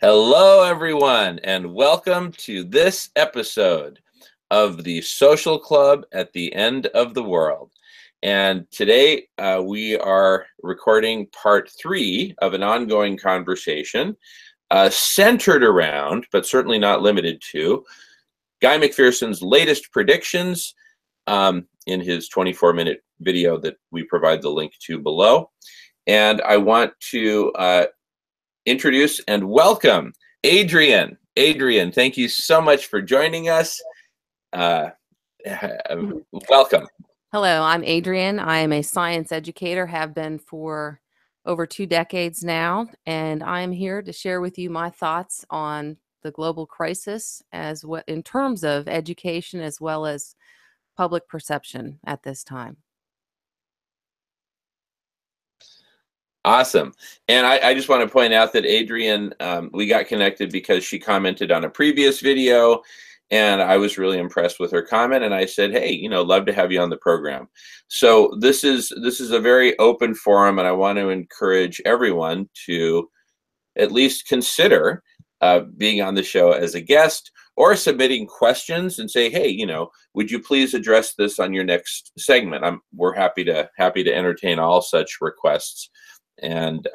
Hello, everyone, and welcome to this episode of the Social Club at the End of the World. And today we are recording part 3 of an ongoing conversation centered around, but certainly not limited to, Guy McPherson's latest predictions in his 24-minute video that we provide the link to below. And I want to introduce and welcome Adrienne. Adrienne, thank you so much for joining us. Welcome. Hello, I'm Adrienne. I am a science educator, have been for over 2 decades now, and I am here to share with you my thoughts on the global crisis as what in terms of education as well as public perception at this time. Awesome. And I just want to point out that Adrienne, we got connected because she commented on a previous video, and I was really impressed with her comment. And I said, hey, love to have you on the program. So this is a very open forum, and I want to encourage everyone to at least consider being on the show as a guest or submitting questions and say, hey, would you please address this on your next segment? We're happy to entertain all such requests and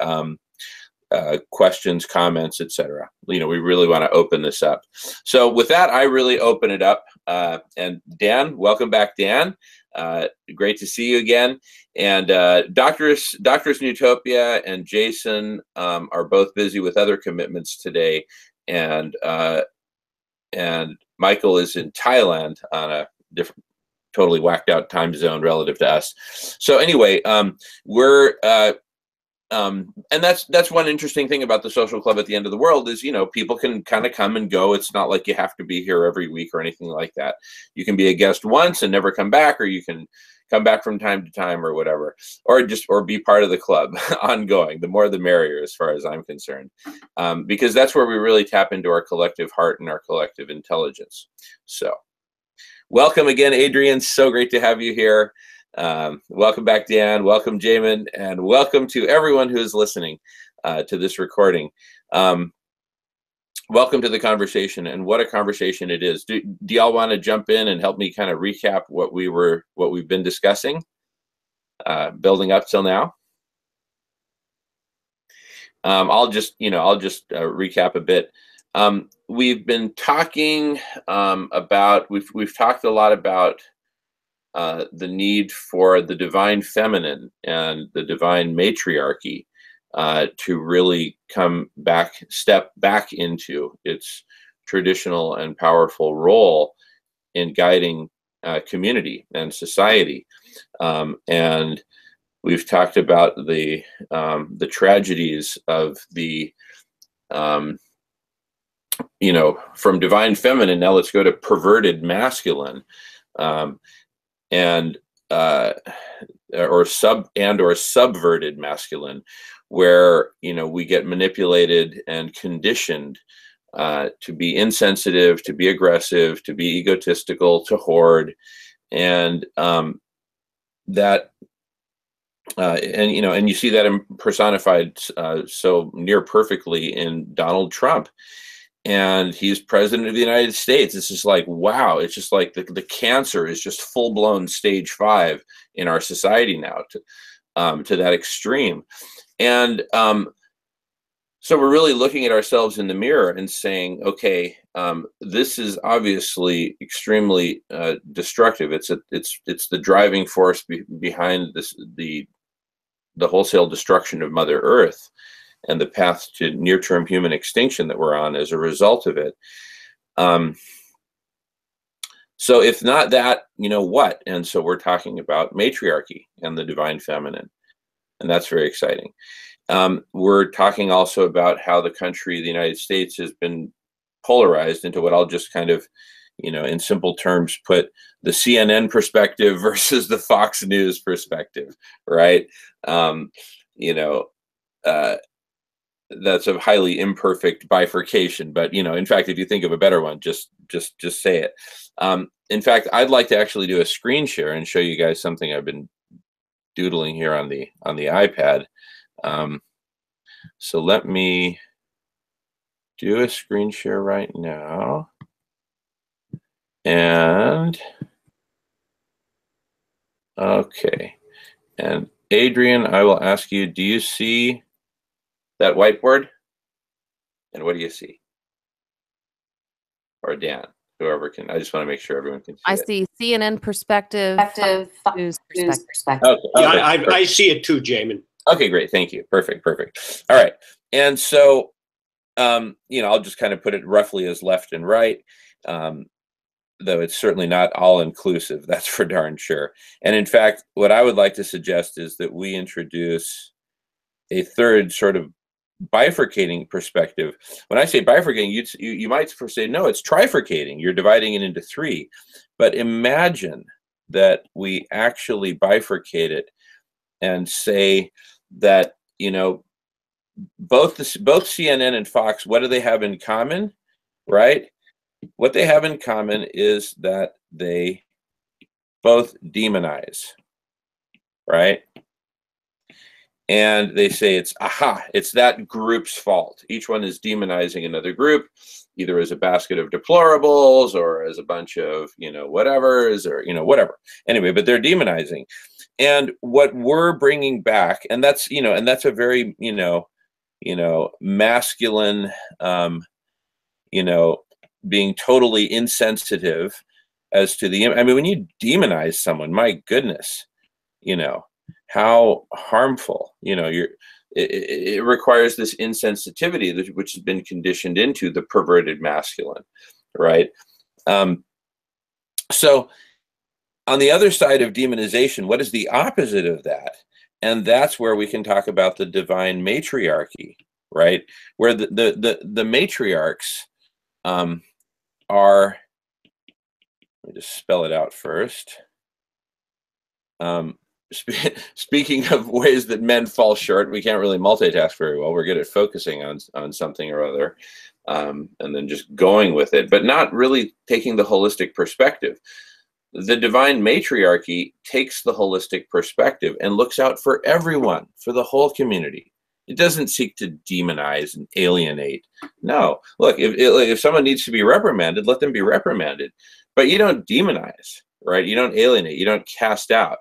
questions, comments, etc. We really want to open this up. So with that, I really open it up. And Dan, welcome back, Dan. Great to see you again. And Doctors Newtopia and Jason are both busy with other commitments today. And Michael is in Thailand on a different, totally whacked out time zone relative to us. So anyway, and that's one interesting thing about the Social Club at the End of the World is, people can kind of come and go. It's not like you have to be here every week or anything like that. You can be a guest once and never come back, or you can come back from time to time or whatever, or be part of the club ongoing. The more the merrier, as far as I'm concerned, because that's where we really tap into our collective heart and our collective intelligence. So welcome again, Adrienne. So great to have you here. Welcome back, Dan. Welcome, Jamen, and welcome to everyone who is listening to this recording. Welcome to the conversation, and what a conversation it is. Do y'all want to jump in and help me kind of recap what we've been discussing, building up till now? I'll just recap a bit. We've been talking about we've talked a lot about the need for the divine feminine and the divine matriarchy to really step back into its traditional and powerful role in guiding community and society. And we've talked about the tragedies of the from divine feminine. Now let's go to perverted masculine. Or subverted masculine, where we get manipulated and conditioned to be insensitive, to be aggressive, to be egotistical, to hoard, and and you see that personified so near perfectly in Donald Trump. And he's president of the United States. It's just like, wow, it's just like the cancer is just full-blown stage 5 in our society now to that extreme. And so we're really looking at ourselves in the mirror and saying, okay, this is obviously extremely destructive. It's the driving force behind the wholesale destruction of Mother Earth and the path to near-term human extinction that we're on as a result of it. So if not that, what? And so we're talking about matriarchy and the divine feminine, and that's very exciting. We're talking also about how the country, the United States, has been polarized into what I'll just kind of, in simple terms, put the CNN perspective versus the Fox News perspective, right? That's a highly imperfect bifurcation, but in fact, if you think of a better one, just say it. In fact, I'd like to actually do a screen share and show you guys something I've been doodling here on the iPad. So let me do a screen share right now. And okay. And Adrienne, I will ask you, do you see that whiteboard? And what do you see? Or Dan, whoever can. I just want to make sure everyone can see I it. see CNN perspective, Fox News perspective. Okay, yeah, I see it too, Jamen. Okay, great. Thank you. Perfect. All right. And so, I'll just kind of put it roughly as left and right, though it's certainly not all inclusive. That's for darn sure. And in fact, what I would like to suggest is that we introduce a third sort of bifurcating perspective. When I say bifurcating, you might first say, no, it's trifurcating. You're dividing it into three. But imagine that we actually bifurcate it and say that, both CNN and Fox, what do they have in common, right? What they have in common is that they both demonize, right? And they say it's that group's fault. Each one is demonizing another group, either as a basket of deplorables or as a bunch of, whatevers or, whatever. Anyway, but they're demonizing. And what we're bringing back, and that's, a very, masculine, being totally insensitive as to the, when you demonize someone, my goodness, how harmful, it requires this insensitivity which has been conditioned into the perverted masculine, right? So on the other side of demonization, what is the opposite of that? And that's where we can talk about the divine matriarchy, right? Where the matriarchs are, let me just spell it out first. Speaking of ways that men fall short, we can't really multitask very well. We're good at focusing on something or other, and then just going with it, but not really taking the holistic perspective. The divine matriarchy takes the holistic perspective and looks out for everyone, for the whole community. It doesn't seek to demonize and alienate. No, look, if someone needs to be reprimanded, let them be reprimanded. But you don't demonize, right? You don't alienate. You don't cast out.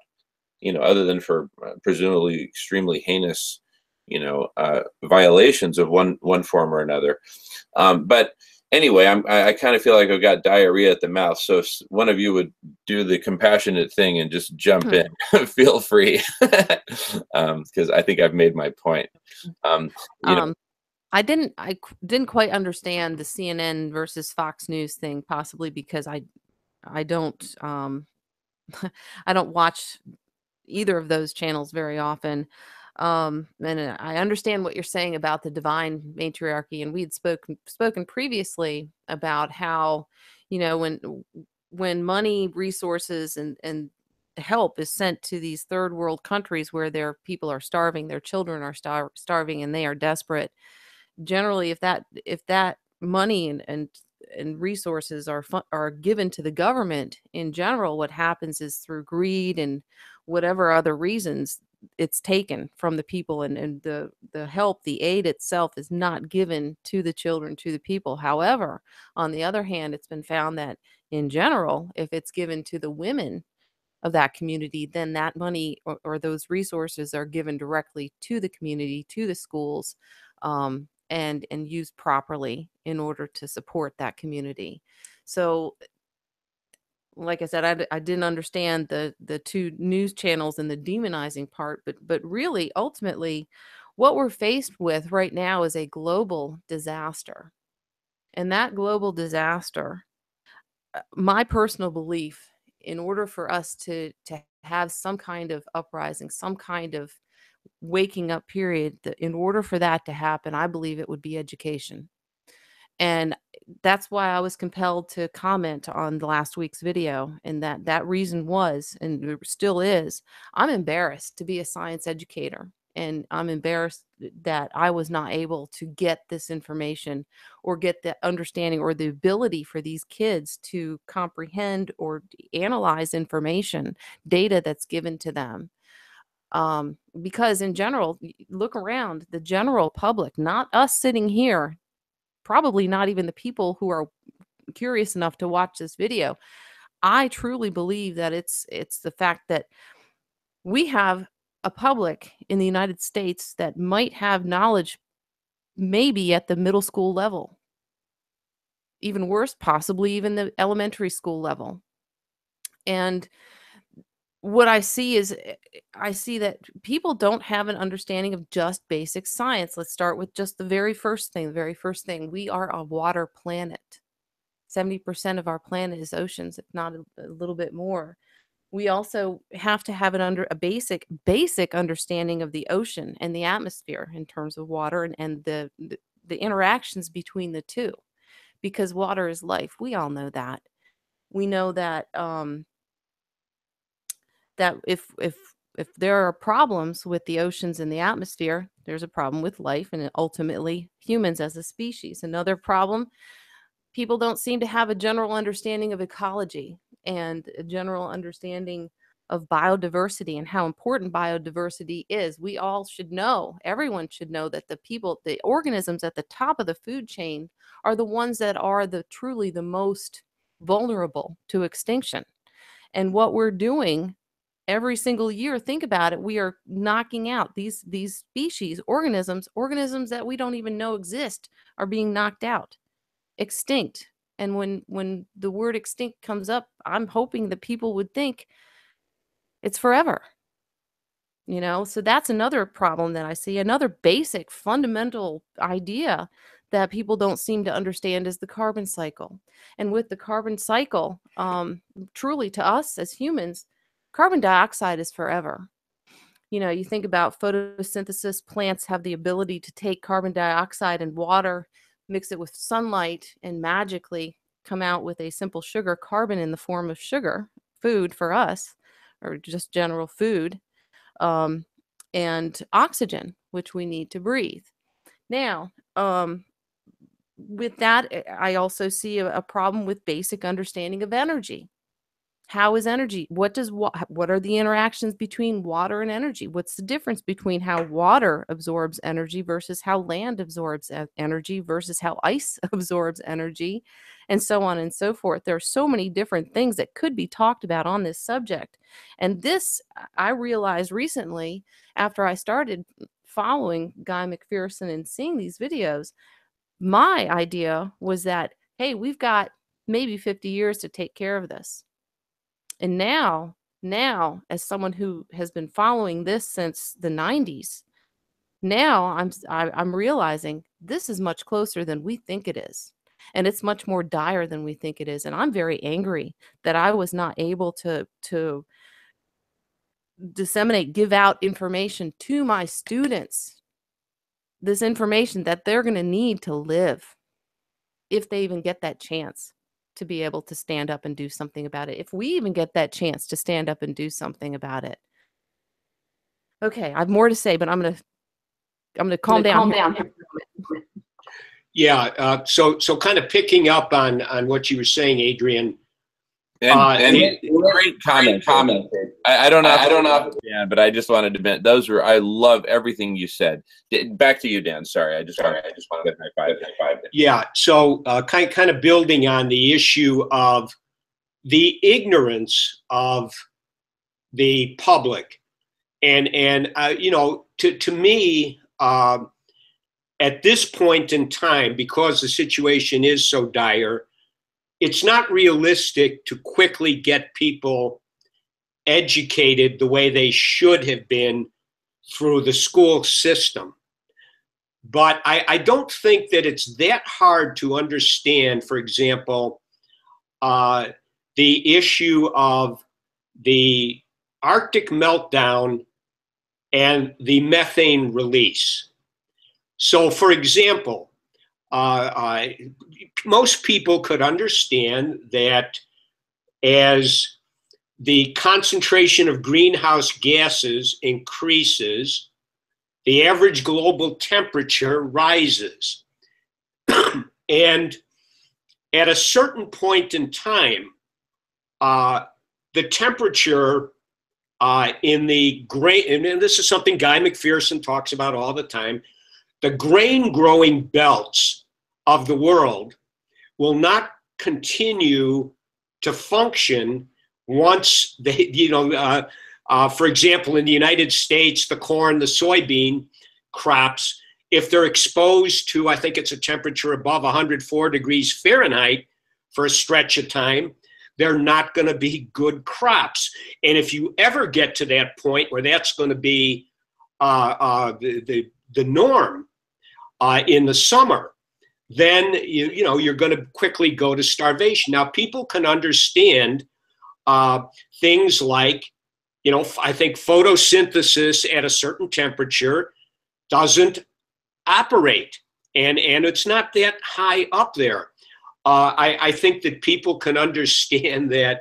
Other than for presumably extremely heinous, violations of one form or another. But anyway, I kind of feel like I've got diarrhea at the mouth. So if one of you would do the compassionate thing and just jump in, feel free, because I think I've made my point. I didn't quite understand the CNN versus Fox News thing, possibly because I don't I don't watch either of those channels very often. And I understand what you're saying about the divine matriarchy, and we had spoken previously about how, when money, resources, and help is sent to these third world countries where their people are starving, their children are starving, and they are desperate. Generally, if that money and resources are given to the government in general, what happens is through greed and whatever other reasons, it's taken from the people, and the help, the aid itself is not given to the children, to the people. However, on the other hand, it's been found that in general, if it's given to the women of that community, then that money or those resources are given directly to the community, to the schools, and used properly in order to support that community. So, like I said, I didn't understand the two news channels and the demonizing part, but really, ultimately, what we're faced with right now is a global disaster. And that global disaster, my personal belief, in order for us to have some kind of uprising, some kind of waking up period, in order for that to happen, I believe it would be education. And that's why I was compelled to comment on the last week's video. And that reason was, and it still is, I'm embarrassed to be a science educator. And I'm embarrassed that I was not able to get this information or get the understanding or the ability for these kids to comprehend or analyze information, data that's given to them. Because in general, look around, the general public, not us sitting here, probably not even the people who are curious enough to watch this video. I truly believe that it's the fact that we have a public in the United States that might have knowledge maybe at the middle school level. Even worse, possibly even the elementary school level. And what I see is, I see that people don't have an understanding of just basic science. Let's start with just the very first thing. The very first thing, we are a water planet. 70% of our planet is oceans, if not a little bit more. We also have to have a basic understanding of the ocean and the atmosphere in terms of water and the interactions between the two, because water is life. We all know that. We know that that if there are problems with the oceans and the atmosphere, there's a problem with life and ultimately humans as a species. Another problem, people don't seem to have a general understanding of ecology and a general understanding of biodiversity and how important biodiversity is. We all should know, everyone should know, that the organisms at the top of the food chain are the ones that are truly the most vulnerable to extinction. And what we're doing every single year, think about it, we are knocking out these species, organisms that we don't even know exist are being knocked out, extinct. And when the word extinct comes up, I'm hoping that people would think it's forever. You know, so that's another problem that I see. Another basic fundamental idea that people don't seem to understand is the carbon cycle. And with the carbon cycle, truly to us as humans, carbon dioxide is forever. You know, you think about photosynthesis, plants have the ability to take carbon dioxide and water, mix it with sunlight, and magically come out with a simple sugar, carbon in the form of sugar, food for us, or just general food, and oxygen, which we need to breathe. Now, with that, I also see a problem with basic understanding of energy. How is energy? What are the interactions between water and energy? What's the difference between how water absorbs energy versus how land absorbs energy versus how ice absorbs energy, and so on and so forth? There are so many different things that could be talked about on this subject. And this, I realized recently after I started following Guy McPherson and seeing these videos, my idea was that, hey, we've got maybe 50 years to take care of this. And now, as someone who has been following this since the 90s, now I'm realizing this is much closer than we think it is. And it's much more dire than we think it is. And I'm very angry that I was not able to give out information to my students, this information that they're going to need to live, if they even get that chance to be able to stand up and do something about it. If we even get that chance to stand up and do something about it. Okay, I have more to say, but I'm gonna calm down. Yeah. So kind of picking up on what you were saying, Adrienne. And great comment. I don't know. Yeah, but I just wanted to mention those were. I love everything you said. Back to you, Dan. Sorry, I just wanted to high five. Yeah. So kind of building on the issue of the ignorance of the public, and you know, to me, at this point in time, because the situation is so dire, it's not realistic to quickly get people educated the way they should have been through the school system. But I don't think that it's that hard to understand, for example, the issue of the Arctic meltdown and the methane release. So, for example, most people could understand that as the concentration of greenhouse gases increases, the average global temperature rises. And at a certain point in time, the temperature in the grain, and this is something Guy McPherson talks about all the time, the grain growing belts of the world will not continue to function once they, for example, in the United States, the corn, the soybean crops, if they're exposed to, I think it's a temperature above 104 degrees Fahrenheit for a stretch of time, they're not going to be good crops. And if you ever get to that point where that's going to be the norm in the summer, then you're going to quickly go to starvation. Now, people can understand things like, I think photosynthesis at a certain temperature doesn't operate, and it's not that high up there. I think that people can understand that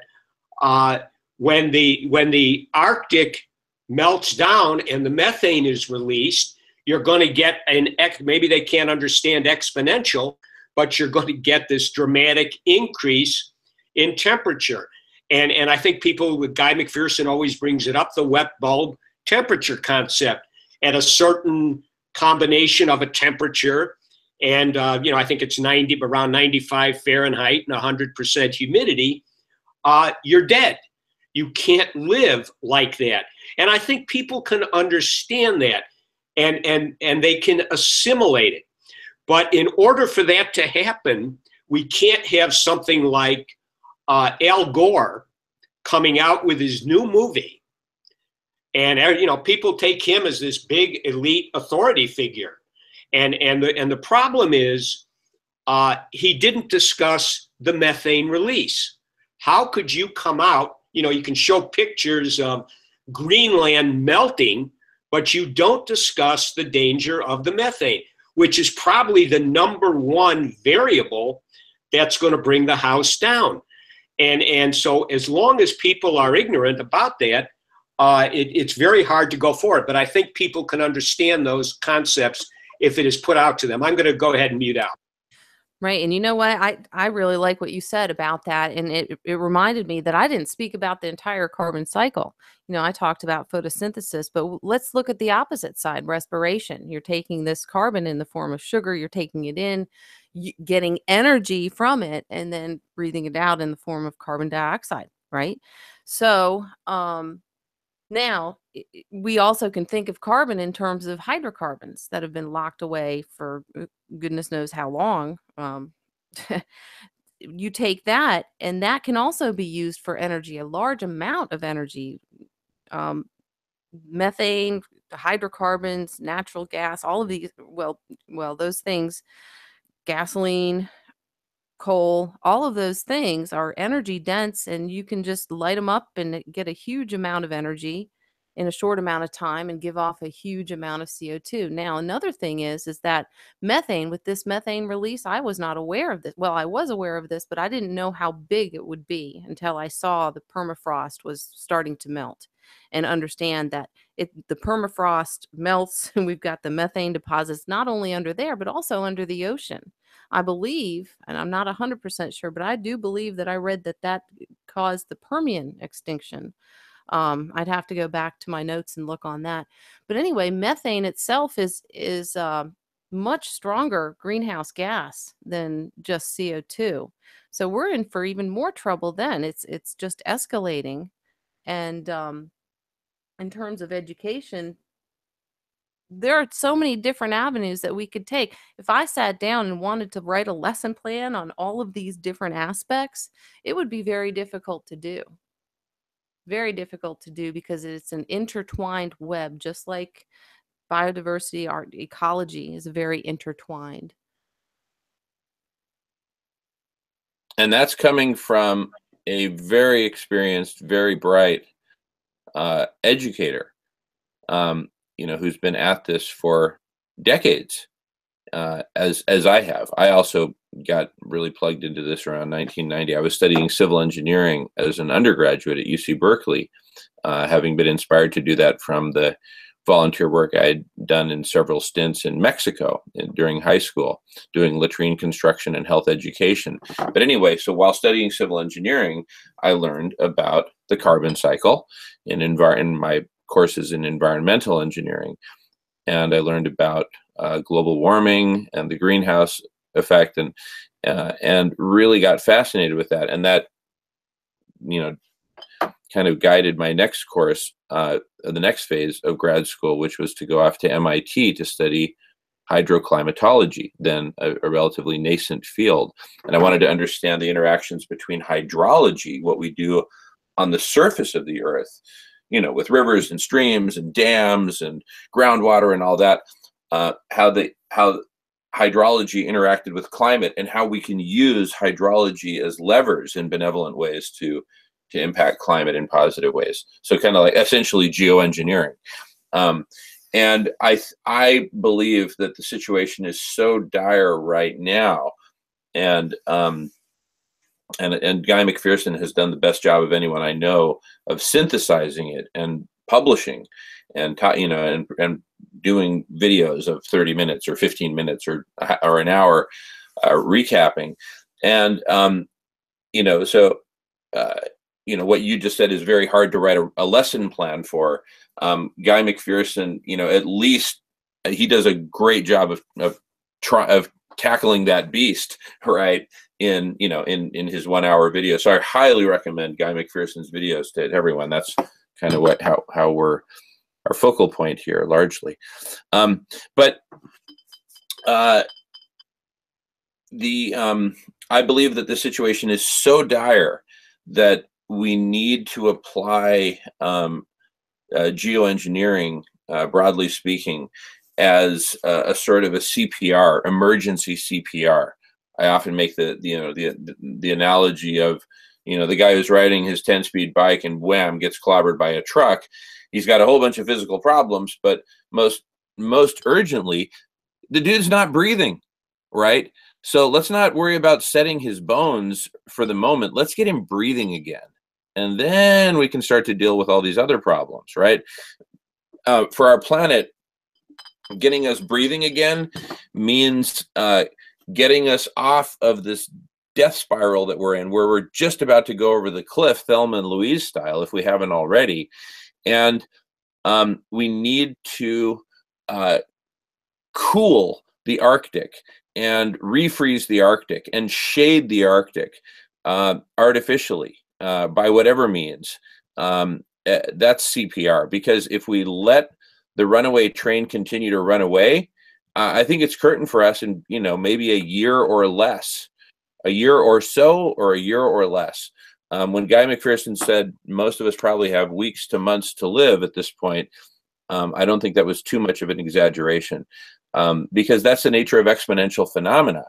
when the Arctic melts down and the methane is released, you're going to get maybe they can't understand exponential, but you're going to get this dramatic increase in temperature. And I think people with Guy McPherson always brings it up, the wet bulb temperature concept. At a certain combination of a temperature, and I think it's around 95 Fahrenheit and 100% humidity, you're dead. You can't live like that. And I think people can understand that, and they can assimilate it. But in order for that to happen, we can't have something like Al Gore coming out with his new movie. And people take him as this big elite authority figure. And the problem is he didn't discuss the methane release. How could you come out, you can show pictures of Greenland melting, but you don't discuss the danger of the methane, which is probably the #1 variable that's going to bring the house down. And so as long as people are ignorant about that, it's very hard to go forward. But I think people can understand those concepts if it is put out to them. I'm going to go ahead and mute out. Right. And you know what? I really like what you said about that. And it reminded me that I didn't speak about the entire carbon cycle. I talked about photosynthesis, but let's look at the opposite side, respiration. You're taking this carbon in the form of sugar, you're taking it in, getting energy from it, and then breathing it out in the form of carbon dioxide, right? So now we also can think of carbon in terms of hydrocarbons that have been locked away for goodness knows how long. You take that, and that can also be used for energy, a large amount of energy. Methane, the hydrocarbons, natural gas, all of these, well, those things, gasoline, coal, all of those things are energy dense, and you can just light them up and get a huge amount of energy in a short amount of time and give off a huge amount of CO2. Now, another thing is that methane, with this methane release, I was not aware of this. Well, I was aware of this, but I didn't know how big it would be until I saw the permafrost was starting to melt, and understand that the permafrost melts and we've got the methane deposits not only under there, but also under the ocean. I believe, and I'm not 100% sure, but I do believe that I read that caused the Permian extinction. I'd have to go back to my notes and look on that. But anyway, methane itself is much stronger greenhouse gas than just CO2. So we're in for even more trouble then. It's just escalating. And in terms of education, there are so many different avenues that we could take. If I sat down and wanted to write a lesson plan on all of these different aspects, it would be very difficult to do. Very difficult to do, because it's an intertwined web, just like biodiversity, our ecology is very intertwined. And that's coming from a very experienced, very bright educator, who's been at this for decades, as I have. I also got really plugged into this around 1990. I was studying civil engineering as an undergraduate at UC Berkeley, having been inspired to do that from the volunteer work I had done in several stints in Mexico during high school, doing latrine construction and health education. But anyway, so while studying civil engineering, I learned about the carbon cycle in my courses in environmental engineering. And I learned about global warming and the greenhouse effect, and really got fascinated with that. And that, you know, kind of guided my next course, the next phase of grad school, which was to go off to MIT to study hydroclimatology, then a relatively nascent field. And I wanted to understand the interactions between hydrology, what we do on the surface of the earth, you know, with rivers and streams and dams and groundwater and all that, how hydrology interacted with climate, and how we can use hydrology as levers in benevolent ways to impact climate in positive ways. So kind of like essentially geoengineering. And I believe that the situation is so dire right now, and Guy McPherson has done the best job of anyone I know of synthesizing it and publishing, and and doing videos of 30 minutes or 15 minutes or an hour recapping. And what you just said is very hard to write a lesson plan for. Guy McPherson, at least he does a great job of tackling that beast, right? In his 1 hour video. So I highly recommend Guy McPherson's videos to everyone. That's kind of how we're our focal point here largely. I believe that the situation is so dire that we need to apply geoengineering, broadly speaking, as a sort of a CPR, emergency CPR. I often make the analogy of, the guy who's riding his 10-speed bike and wham, gets clobbered by a truck. He's got a whole bunch of physical problems, but most urgently, the dude's not breathing, right? So let's not worry about setting his bones for the moment. Let's get him breathing again. And then we can start to deal with all these other problems, right? For our planet, getting us breathing again means getting us off of this death spiral that we're in, where we're just about to go over the cliff, Thelma and Louise style, if we haven't already. And we need to cool the Arctic and refreeze the Arctic and shade the Arctic artificially by whatever means. That's CPR, because if we let the runaway train continue to run away, I think it's curtain for us in maybe a year or less, a year or so, or a year or less. When Guy McPherson said most of us probably have weeks to months to live at this point, I don't think that was too much of an exaggeration, because that's the nature of exponential phenomena.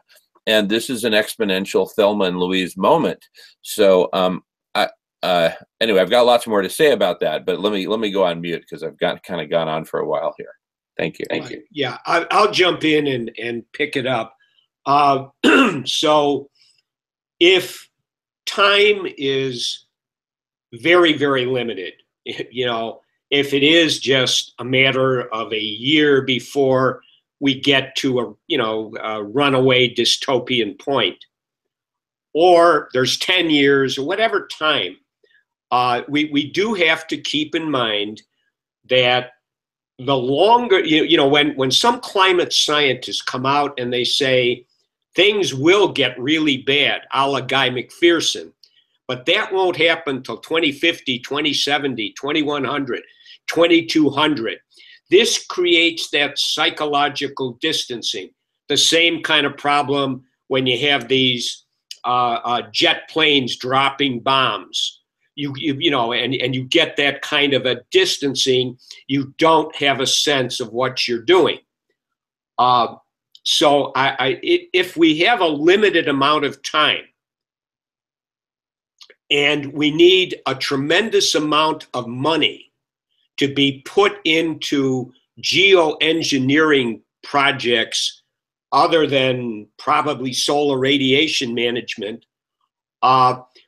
And this is an exponential Thelma and Louise moment. So anyway, I've got lots more to say about that, but let me go on mute, because I've kind of gone on for a while here. Thank you. Thank you. Yeah, I'll jump in and pick it up. So if time is very, very limited, if it is just a matter of a year before we get to a runaway dystopian point, or there's 10 years or whatever time, we do have to keep in mind that the longer, when some climate scientists come out and they say things will get really bad, a la Guy McPherson, but that won't happen till 2050, 2070, 2100, 2200. This creates that psychological distancing, the same kind of problem when you have these jet planes dropping bombs. You get that kind of a distancing. You don't have a sense of what you're doing. So if we have a limited amount of time and we need a tremendous amount of money to be put into geoengineering projects other than probably solar radiation management,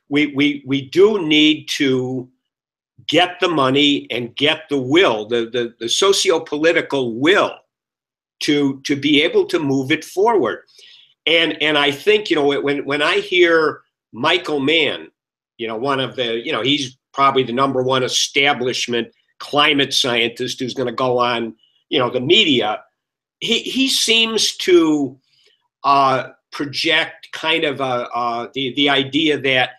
we do need to get the money and get the will, the socio-political will to be able to move it forward. And I think, when I hear Michael Mann, one of the, he's probably the #1 establishment climate scientist who's going to go on, the media, he seems to project kind of the idea that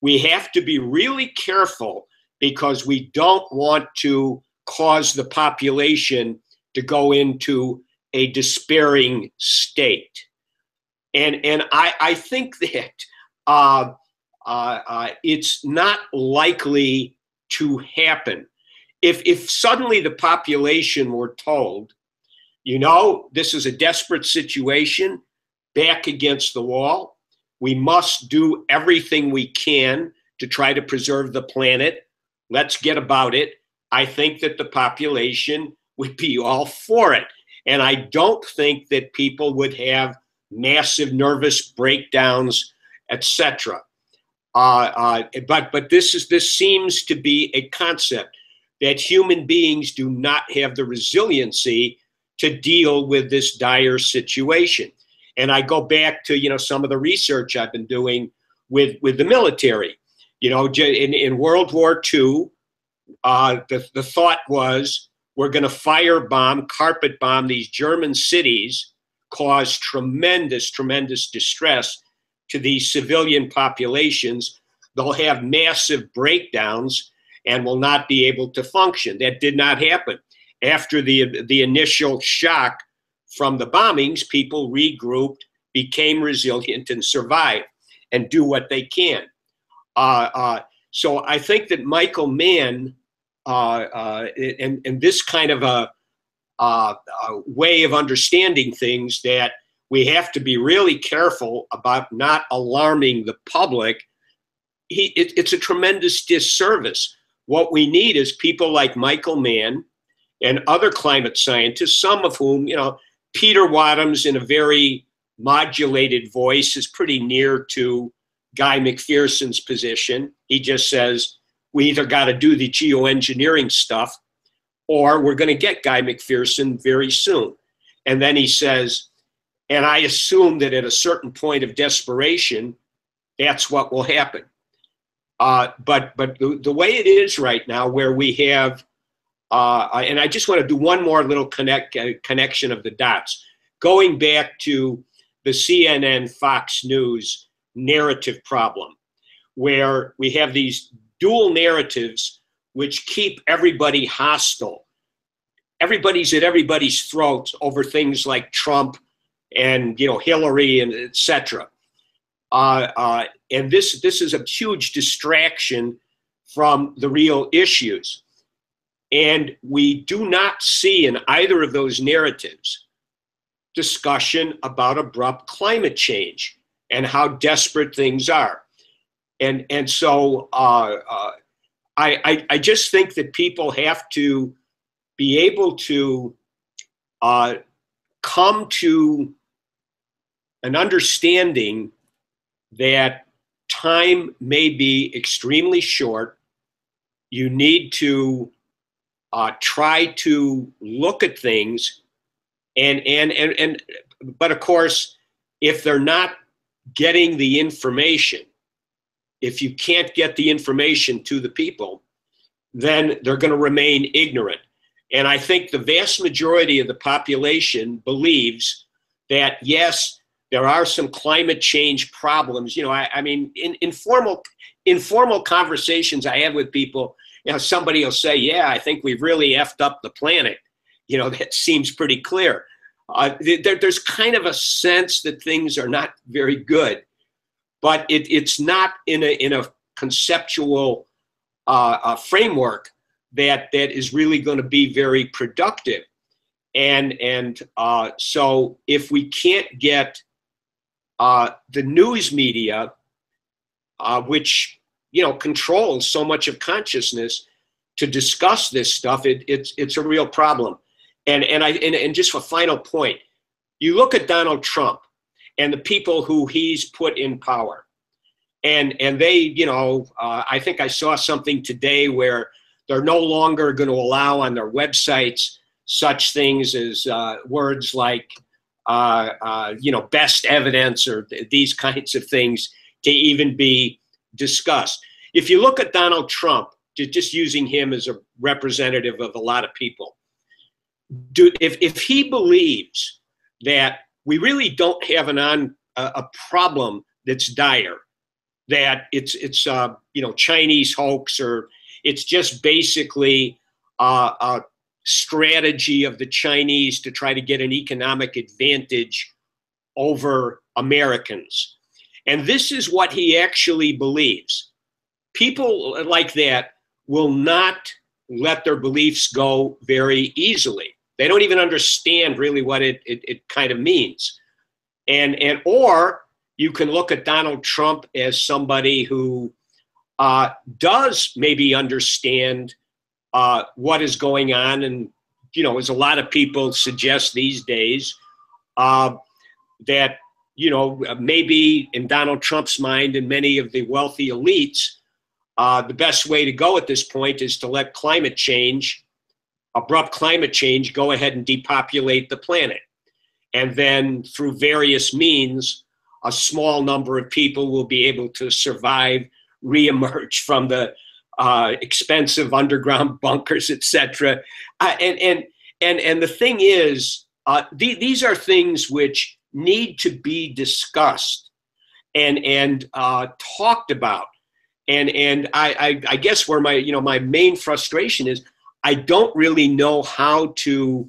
we have to be really careful because we don't want to cause the population to go into a despairing state. And I think that it's not likely to happen. If suddenly the population were told, you know, this is a desperate situation, back against the wall, we must do everything we can to try to preserve the planet, let's get about it, I think that the population would be all for it. And I don't think that people would have massive nervous breakdowns, etc. But this seems to be a concept that human beings do not have the resiliency to deal with this dire situation. And I go back to, you know, some of the research I've been doing with the military. You know, in World War II, the thought was we're going to firebomb, carpet bomb these German cities, cause tremendous, tremendous distress to these civilian populations. They'll have massive breakdowns and will not be able to function. That did not happen. After the initial shock from the bombings, people regrouped, became resilient, and survived and do what they can. So I think that Michael Mann and this kind of a way of understanding things, that we have to be really careful about not alarming the public. It's a tremendous disservice. What we need is people like Michael Mann and other climate scientists, some of whom, you know, Peter Wadham's in a very modulated voice is pretty near to Guy McPherson's position. He just says, we either got to do the geoengineering stuff or we're going to get Guy McPherson very soon. And then he says, and I assume that at a certain point of desperation, that's what will happen. But the way it is right now, where we have, and I just want to do one more little connection of the dots, going back to the CNN Fox News narrative problem, where we have these dual narratives which keep everybody hostile. Everybody's at everybody's throats over things like Trump and, you know, Hillary and etc. And this is a huge distraction from the real issues. And we do not see in either of those narratives discussion about abrupt climate change and how desperate things are. And so I just think that people have to be able to come to an understanding that time may be extremely short. You need to try to look at things, but of course, if they're not getting the information, if you can't get the information to the people, then they're going to remain ignorant. And I think the vast majority of the population believes that, yes, there are some climate change problems. You know, I mean, in informal conversations I have with people, you know, somebody will say, yeah, I think we've really effed up the planet. You know, that seems pretty clear. There's kind of a sense that things are not very good, but it's not in a conceptual framework that is really going to be very productive. And so if we can't get the news media, which, you know, controls so much of consciousness, to discuss this stuff, it's a real problem. And just a final point, you look at Donald Trump and the people who he's put in power, and they, you know, I think I saw something today where they're no longer going to allow on their websites such things as words like, you know, best evidence or these kinds of things to even be discussed. If you look at Donald Trump, just using him as a representative of a lot of people, if he believes that we really don't have an a problem that's dire, that it's you know, Chinese hoax, or it's just basically a strategy of the Chinese to try to get an economic advantage over Americans. And this is what he actually believes. People like that will not let their beliefs go very easily. They don't even understand really what it kind of means. Or you can look at Donald Trump as somebody who does maybe understand what is going on. And, you know, as a lot of people suggest these days, that, you know, maybe in Donald Trump's mind and many of the wealthy elites, the best way to go at this point is to let climate change, abrupt climate change, go ahead and depopulate the planet. And then through various means, a small number of people will be able to survive, reemerge from the expensive underground bunkers, etc. And the thing is, these are things which need to be discussed and talked about. And I guess where my main frustration is, I don't really know how to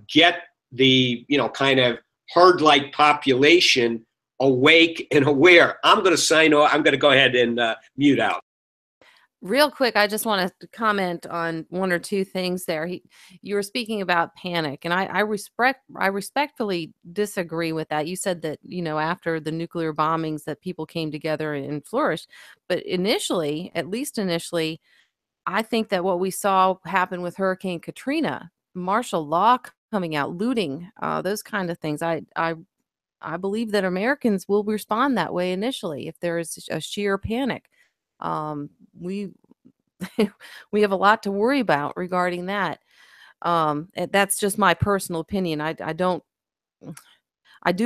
get the, you know, kind of herd-like population awake and aware. I'm going to sign off. I'm going to go ahead and mute out. Real quick, I just want to comment on one or two things there. You were speaking about panic, and I respectfully disagree with that. You said that, you know, after the nuclear bombings that people came together and flourished. But initially, at least initially, I think that what we saw happen with Hurricane Katrina, martial law coming out, looting, those kind of things. I believe that Americans will respond that way initially if there is a sheer panic. We we have a lot to worry about regarding that. That's just my personal opinion. I do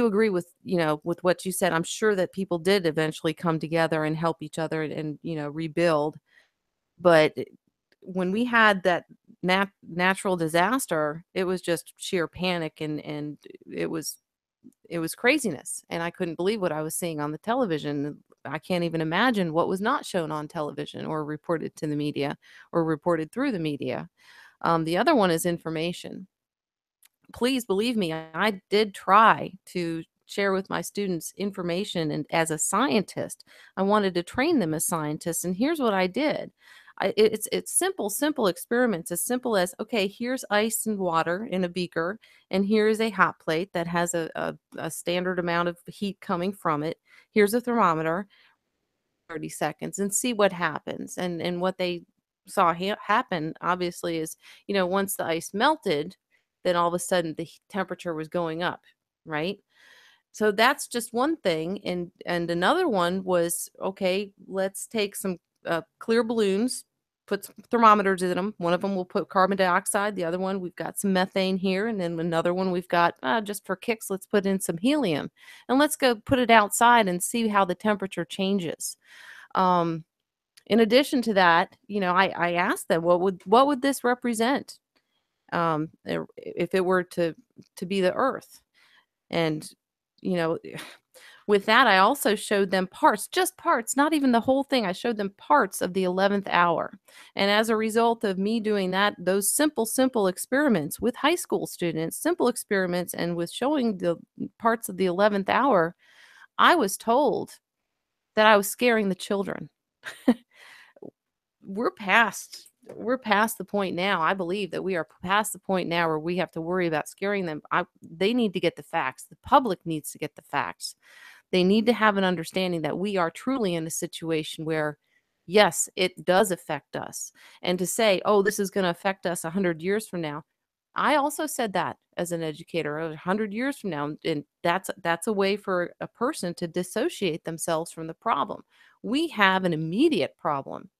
agree with, you know, with what you said. I'm sure that people did eventually come together and help each other and you know, rebuild. But when we had that natural disaster, it was just sheer panic, and it was craziness. And I couldn't believe what I was seeing on the television. I can't even imagine what was not shown on television or reported to the media or reported through the media. The other one is information. Please believe me, I did try to share with my students information, and as a scientist, I wanted to train them as scientists. And here's what I did. It's simple experiments, as simple as, okay, here's ice and water in a beaker, and here is a hot plate that has a standard amount of heat coming from it. Here's a thermometer, 30 seconds, and see what happens. And what they saw happen, obviously, is, you know, once the ice melted, then all of a sudden the temperature was going up, right? So that's just one thing. And another one was, okay, let's take some clear balloons, put some thermometers in them. One of them will put carbon dioxide. The other one, we've got some methane here. And then another one, we've got, just for kicks, let's put in some helium. And let's go put it outside and see how the temperature changes. In addition to that, you know, I asked them, what would this represent if it were to be the Earth? And, you know, with that, I also showed them just parts, not even the whole thing. I showed them parts of the 11th hour. And as a result of me doing that, those simple experiments with high school students, simple experiments, and with showing the parts of the 11th hour, I was told that I was scaring the children. We're past the point now. I believe that we are past the point now where we have to worry about scaring them. They need to get the facts. The public needs to get the facts. They need to have an understanding that we are truly in a situation where, yes, it does affect us. And to say, oh, this is going to affect us 100 years from now. I also said that as an educator, 100 years from now. And that's a way for a person to dissociate themselves from the problem. We have an immediate problem.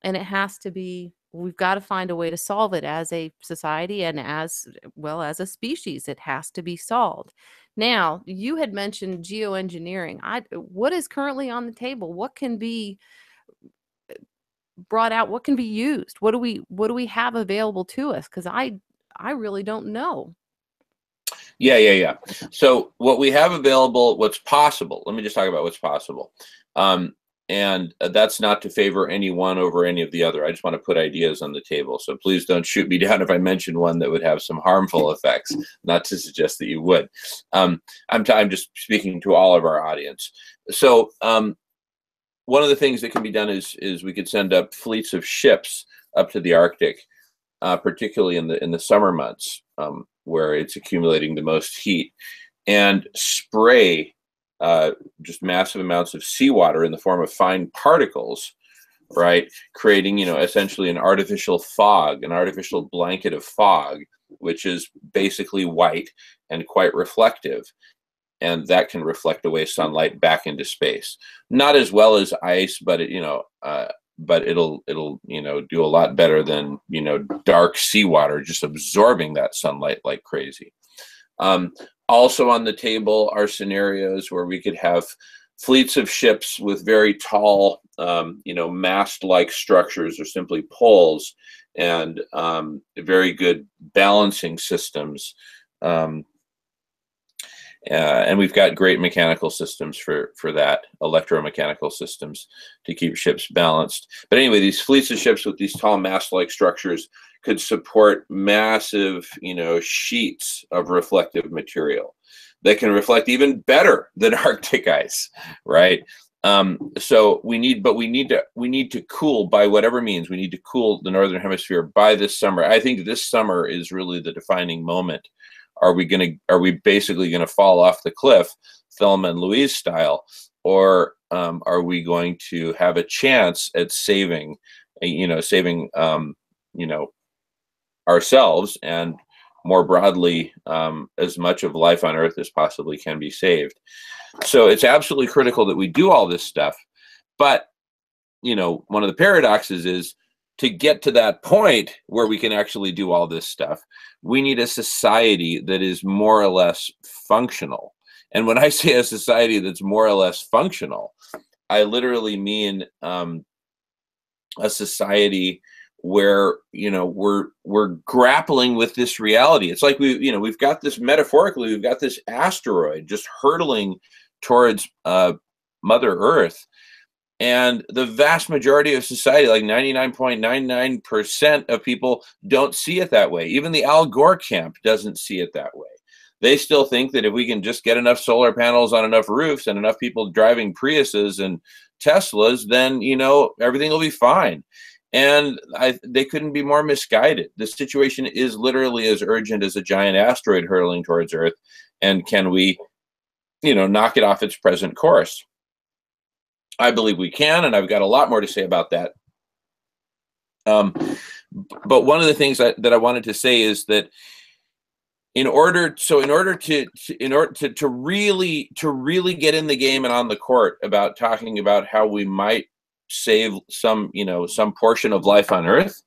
And it has to be, we've got to find a way to solve it as a society and as well as a species. It has to be solved. Now, you had mentioned geoengineering. What is currently on the table? What can be brought out? What can be used? What do we have available to us? Because I really don't know. Yeah. So what we have available, what's possible, let me just talk about what's possible. And that's not to favor any one over any of the other. I just want to put ideas on the table. So please don't shoot me down if I mention one that would have some harmful effects, not to suggest that you would. I'm just speaking to all of our audience. So one of the things that can be done is we could send up fleets of ships up to the Arctic, particularly in the summer months, where it's accumulating the most heat, and spray just massive amounts of seawater in the form of fine particles, right? Creating, essentially an artificial fog, an artificial blanket of fog, which is basically white and quite reflective. And that can reflect away sunlight back into space. Not as well as ice, but but it'll do a lot better than dark seawater just absorbing that sunlight like crazy. Also on the table are scenarios where we could have fleets of ships with very tall, mast-like structures or simply poles, and very good balancing systems. And we've got great mechanical systems for that, electromechanical systems to keep ships balanced. But anyway, these fleets of ships with these tall mast-like structures could support massive, sheets of reflective material that can reflect even better than Arctic ice, right? So we need to cool by whatever means. We need to cool the Northern Hemisphere by this summer. I think this summer is really the defining moment. Are we basically gonna fall off the cliff, Thelma and Louise style, or are we going to have a chance at saving ourselves and more broadly as much of life on Earth as possibly can be saved? So it's absolutely critical that we do all this stuff. But one of the paradoxes is, to get to that point where we can actually do all this stuff, we need a society that is more or less functional. And when I say a society that's more or less functional, I literally mean a society where we're grappling with this reality. It's like we've got this, metaphorically, we've got this asteroid just hurtling towards Mother Earth. And the vast majority of society, like 99.99% of people, don't see it that way. Even the Al Gore camp doesn't see it that way. They still think that if we can just get enough solar panels on enough roofs and enough people driving Priuses and Teslas, then, everything will be fine. And they couldn't be more misguided. The situation is literally as urgent as a giant asteroid hurtling towards Earth. And can we, knock it off its present course? I believe we can, and I've got a lot more to say about that. But one of the things that I wanted to say is that in order to really get in the game and on the court about talking about how we might save some portion of life on Earth,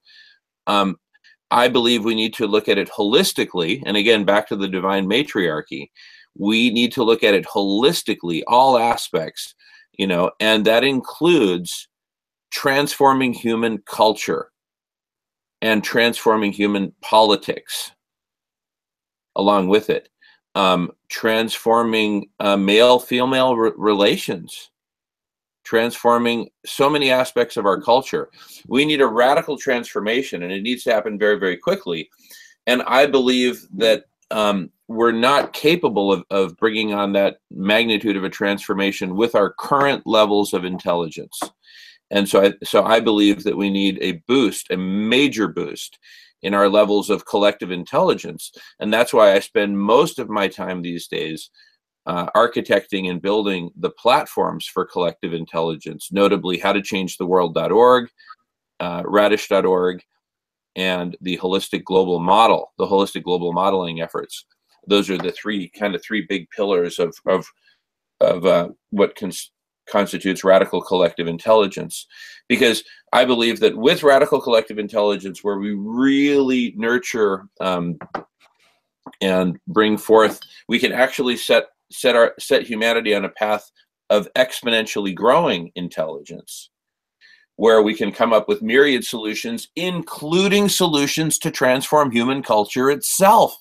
I believe we need to look at it holistically. And again, back to the divine matriarchy, we need to look at it holistically, all aspects. And that includes transforming human culture and transforming human politics along with it, transforming male-female relations, transforming so many aspects of our culture. We need a radical transformation, and it needs to happen very, very quickly. And I believe that we're not capable of bringing on that magnitude of a transformation with our current levels of intelligence. And so I believe that we need a boost, a major boost in our levels of collective intelligence. And that's why I spend most of my time these days architecting and building the platforms for collective intelligence, notably howtochangetheworld.org, radish.org, and the holistic global model, the holistic global modeling efforts. Those are the three big pillars of what constitutes radical collective intelligence. Because I believe that with radical collective intelligence, where we really nurture and bring forth, we can actually set humanity on a path of exponentially growing intelligence, where we can come up with myriad solutions, including solutions to transform human culture itself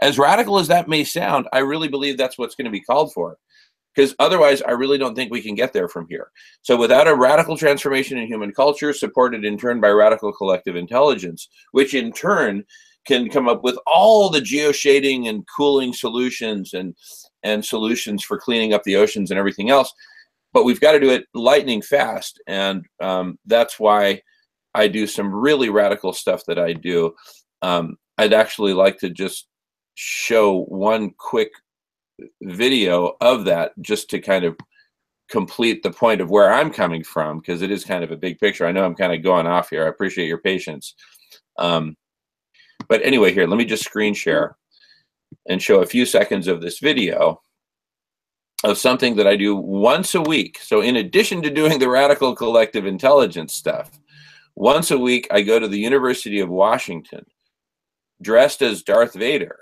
as radical as that may sound, I really believe that's what's going to be called for. Because otherwise, I really don't think we can get there from here. So without a radical transformation in human culture, supported in turn by radical collective intelligence, which in turn can come up with all the geoshading and cooling solutions and solutions for cleaning up the oceans and everything else, but we've got to do it lightning fast. And that's why I do some really radical stuff that I do. I'd actually like to just show one quick video of that just to kind of complete the point of where I'm coming from, because it is kind of a big picture. I know I'm kind of going off here. I appreciate your patience. But anyway, here, let me just screen share and show a few seconds of this video of something that I do once a week. So in addition to doing the radical collective intelligence stuff, once a week I go to the University of Washington dressed as Darth Vader.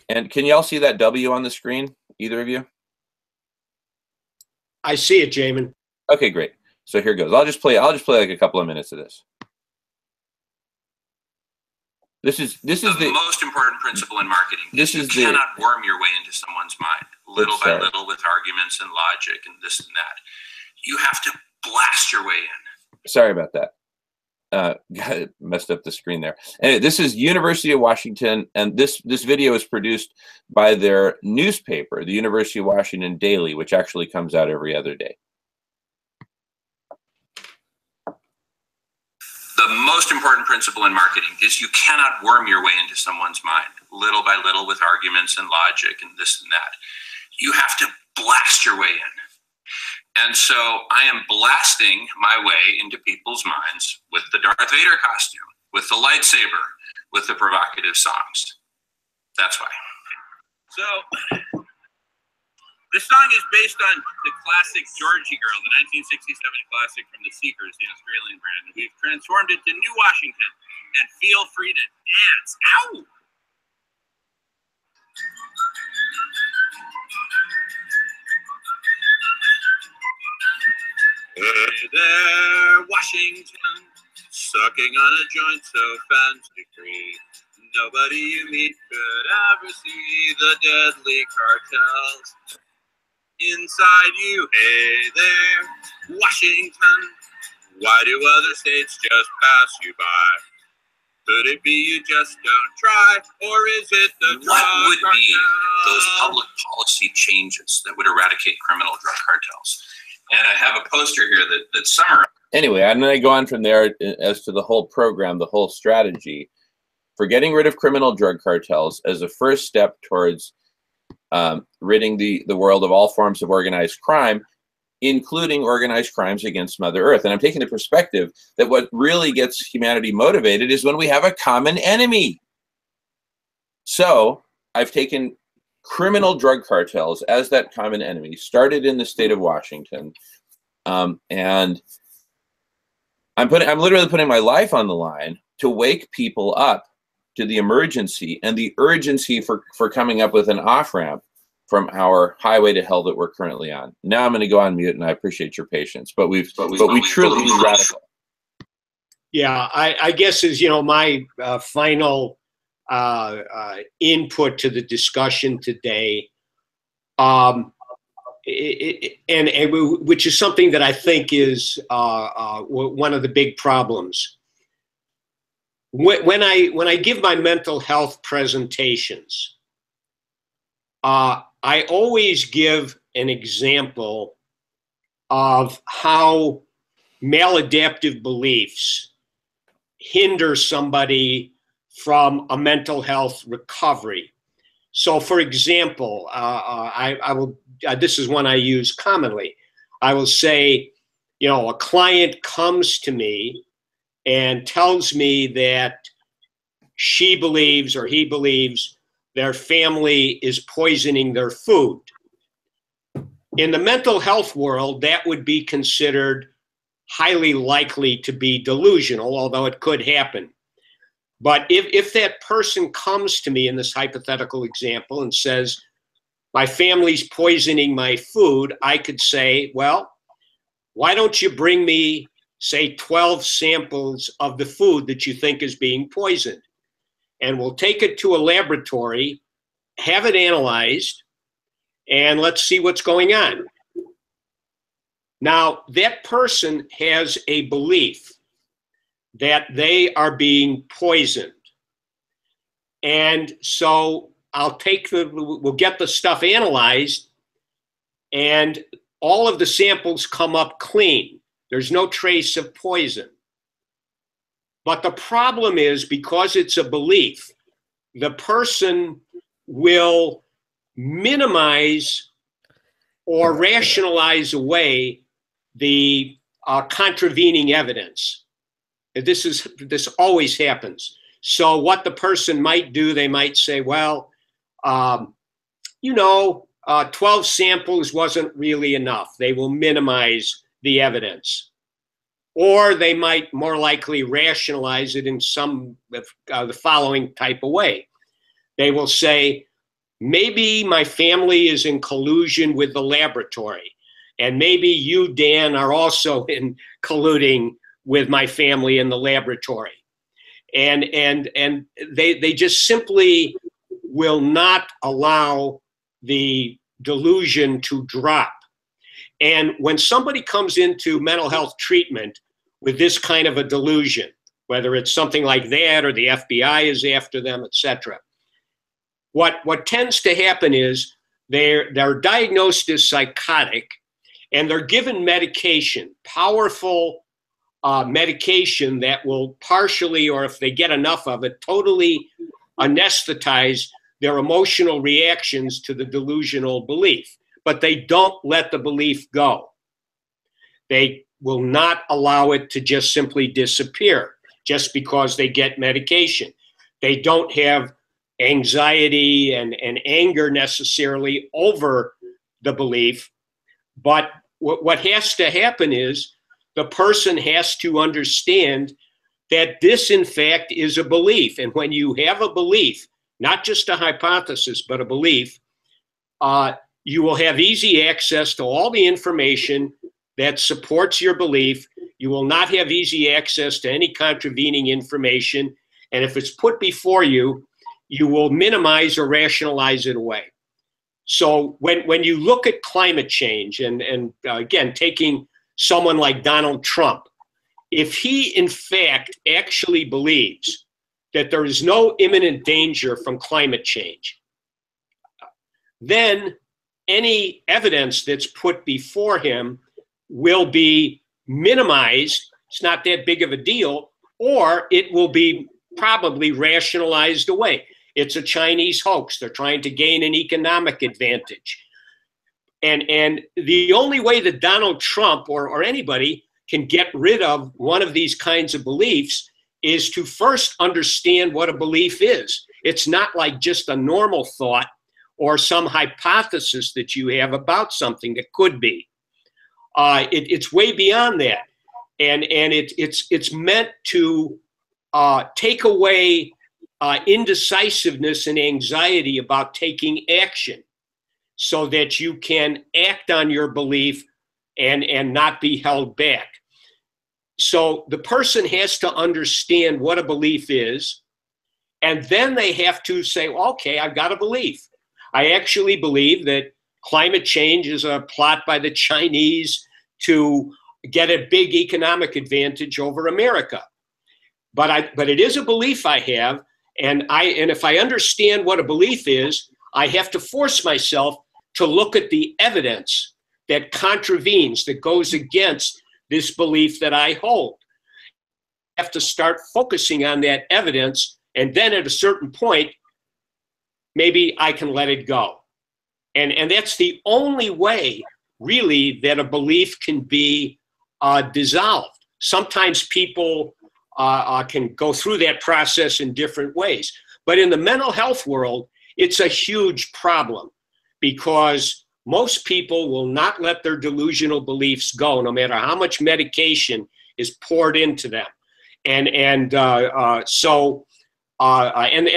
And can y'all see that W on the screen, either of you? I see it, Jamen. Okay, great. So here goes. I'll just play like a couple of minutes of this. This is the most important principle in marketing. This you is cannot worm your way into someone's mind, little by little, with arguments and logic and this and that. You have to blast your way in. Sorry about that. Got messed up the screen there. Anyway, this is University of Washington, and this video is produced by their newspaper, the University of Washington Daily, which actually comes out every other day. The most important principle in marketing is you cannot worm your way into someone's mind, little by little, with arguments and logic and this and that. You have to blast your way in. And so I am blasting my way into people's minds with the Darth Vader costume, with the lightsaber, with the provocative songs. That's why. So the song is based on the classic Georgie Girl, the 1967 classic from the Seekers, the Australian brand. We've transformed it to New Washington, and feel free to dance. Ow! Hey there, Washington, sucking on a joint so fancy-free. Nobody you meet could ever see the deadly cartels inside you. Hey there, Washington, why do other states just pass you by? Could it be you just don't try, or is it the drug What would be those public policy changes that would eradicate criminal drug cartels? And I have a poster here that summarizes. Anyway, I'm going to go on from there as to the whole program, the whole strategy for getting rid of criminal drug cartels as a first step towards ridding the world of all forms of organized crime, including organized crimes against Mother Earth. And I'm taking the perspective that what really gets humanity motivated is when we have a common enemy. So I've taken criminal drug cartels as that common enemy, started in the state of Washington, and I'm literally putting my life on the line to wake people up to the emergency and the urgency for coming up with an off-ramp from our highway to hell that we're currently on. Now I'm going to go on mute, and I appreciate your patience, but we truly need radical. Yeah, I guess as my final input to the discussion today, which is something that I think is one of the big problems. When I give my mental health presentations, I always give an example of how maladaptive beliefs hinder somebody from a mental health recovery. So, for example, I will. This is one I use commonly. I will say, a client comes to me and tells me that she believes or he believes their family is poisoning their food. In the mental health world, that would be considered highly likely to be delusional, although it could happen. But if that person comes to me in this hypothetical example and says, my family's poisoning my food, I could say, well, why don't you bring me, say, 12 samples of the food that you think is being poisoned? And we'll take it to a laboratory have it analyzed, and let's see what's going on. Now, that person has a belief that they are being poisoned. And so we'll get the stuff analyzed, and all of the samples come up clean. There's no trace of poison. But the problem is, because it's a belief, the person will minimize or rationalize away the contravening evidence. This always happens. So what the person might do, they might say, well, 12 samples wasn't really enough. They will minimize the evidence. Or they might more likely rationalize it in the following type of way. They will say, maybe my family is in collusion with the laboratory, and maybe you, Dan, are also colluding with my family in the laboratory. And they just simply will not allow the delusion to drop. And when somebody comes into mental health treatment with this kind of a delusion, whether it's something like that or the FBI is after them, etc., what tends to happen is they're diagnosed as psychotic, and they're given medication, powerful medication that will partially, or if they get enough of it, totally anesthetize their emotional reactions to the delusional belief. But they don't let the belief go. They will not allow it to just simply disappear just because they get medication. They don't have anxiety and anger necessarily over the belief. But what has to happen is the person has to understand that this, in fact, is a belief. And when you have a belief, not just a hypothesis, but a belief, you will have easy access to all the information that supports your belief. You will not have easy access to any contravening information. And if it's put before you, you will minimize or rationalize it away. So when you look at climate change, and again, taking someone like Donald Trump, if he in fact actually believes that there is no imminent danger from climate change, then any evidence that's put before him will be minimized. It's not that big of a deal, or it will be probably rationalized away. It's a Chinese hoax. They're trying to gain an economic advantage. And the only way that Donald Trump or anybody can get rid of one of these kinds of beliefs is to first understand what a belief is. It's not like just a normal thought or some hypothesis that you have about something that could be. It's way beyond that. And it's meant to take away indecisiveness and anxiety about taking action, so that you can act on your belief and not be held back. So the person has to understand what a belief is, and then they have to say, okay, I've got a belief. I actually believe that climate change is a plot by the Chinese to get a big economic advantage over America. But it is a belief I have, and if I understand what a belief is, I have to force myself to look at the evidence that contravenes, that goes against this belief that I hold. I have to start focusing on that evidence, and then at a certain point, maybe I can let it go. And that's the only way, really, that a belief can be dissolved. Sometimes people can go through that process in different ways. But in the mental health world, it's a huge problem, because most people will not let their delusional beliefs go, no matter how much medication is poured into them. And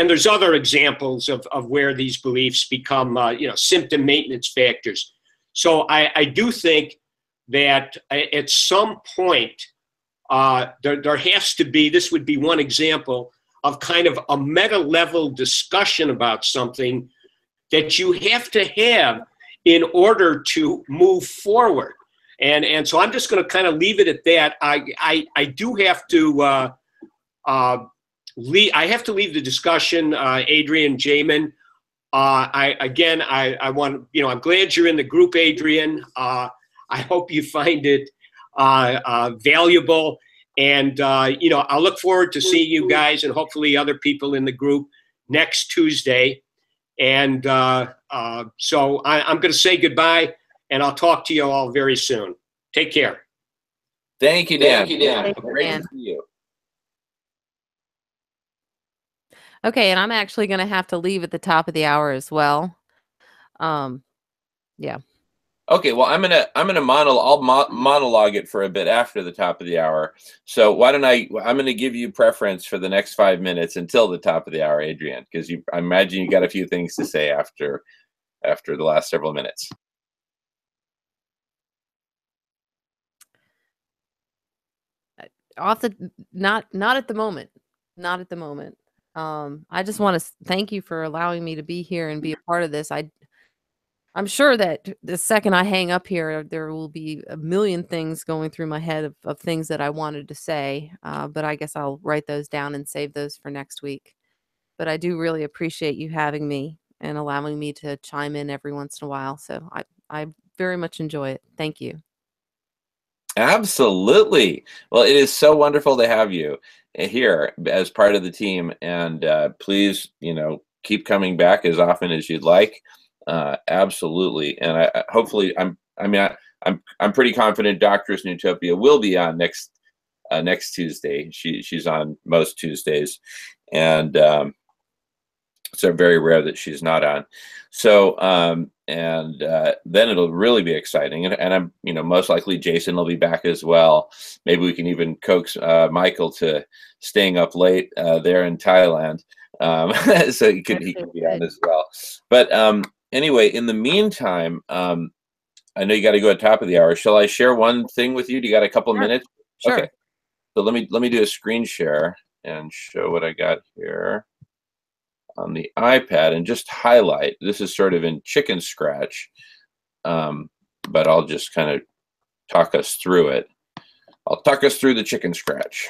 there's other examples of where these beliefs become symptom maintenance factors. So I do think that at some point there has to be, this would be one example of kind of a meta level discussion about something that you have to have in order to move forward. And so I'm just going to kind of leave it at that. I do have to I have to leave the discussion, Adrienne, Jamen. I want, I'm glad you're in the group, Adrienne. I hope you find it valuable. And, I'll look forward to seeing you guys and hopefully other people in the group next Tuesday. And so I'm going to say goodbye, and I'll talk to you all very soon. Take care. Thank you, Dan. Thank you, Dan. Great to see you. Okay, and I'm actually going to have to leave at the top of the hour as well. Yeah. Okay, well, I'm gonna monologue it for a bit after the top of the hour. So why don't I'm gonna give you preference for the next 5 minutes until the top of the hour, Adrienne, because I imagine you got a few things to say after the last several minutes. Not at the moment. Not at the moment. I just want to thank you for allowing me to be here and be a part of this. I'm sure that the second I hang up here, there will be a million things going through my head of things that I wanted to say. But I guess I'll write those down and save those for next week. But I do really appreciate you having me and allowing me to chime in every once in a while. So I very much enjoy it. Thank you. Absolutely. Well, it is so wonderful to have you here as part of the team, and please, keep coming back as often as you'd like. Absolutely, and hopefully, I'm pretty confident Doctor's Newtopia will be on next Tuesday. She's on most Tuesdays, and so very rare that she's not on. So then it'll really be exciting, and I'm most likely Jason will be back as well. Maybe we can even coax Michael to staying up late there in Thailand, so he can be on as well. But anyway, in the meantime, I know you got to go at top of the hour. Shall I share one thing with you? Do you got a couple minutes? Sure. Okay. So let me do a screen share and show what I got here on the iPad and just highlight. This is sort of in chicken scratch, but I'll just kind of talk us through it. I'll talk us through the chicken scratch.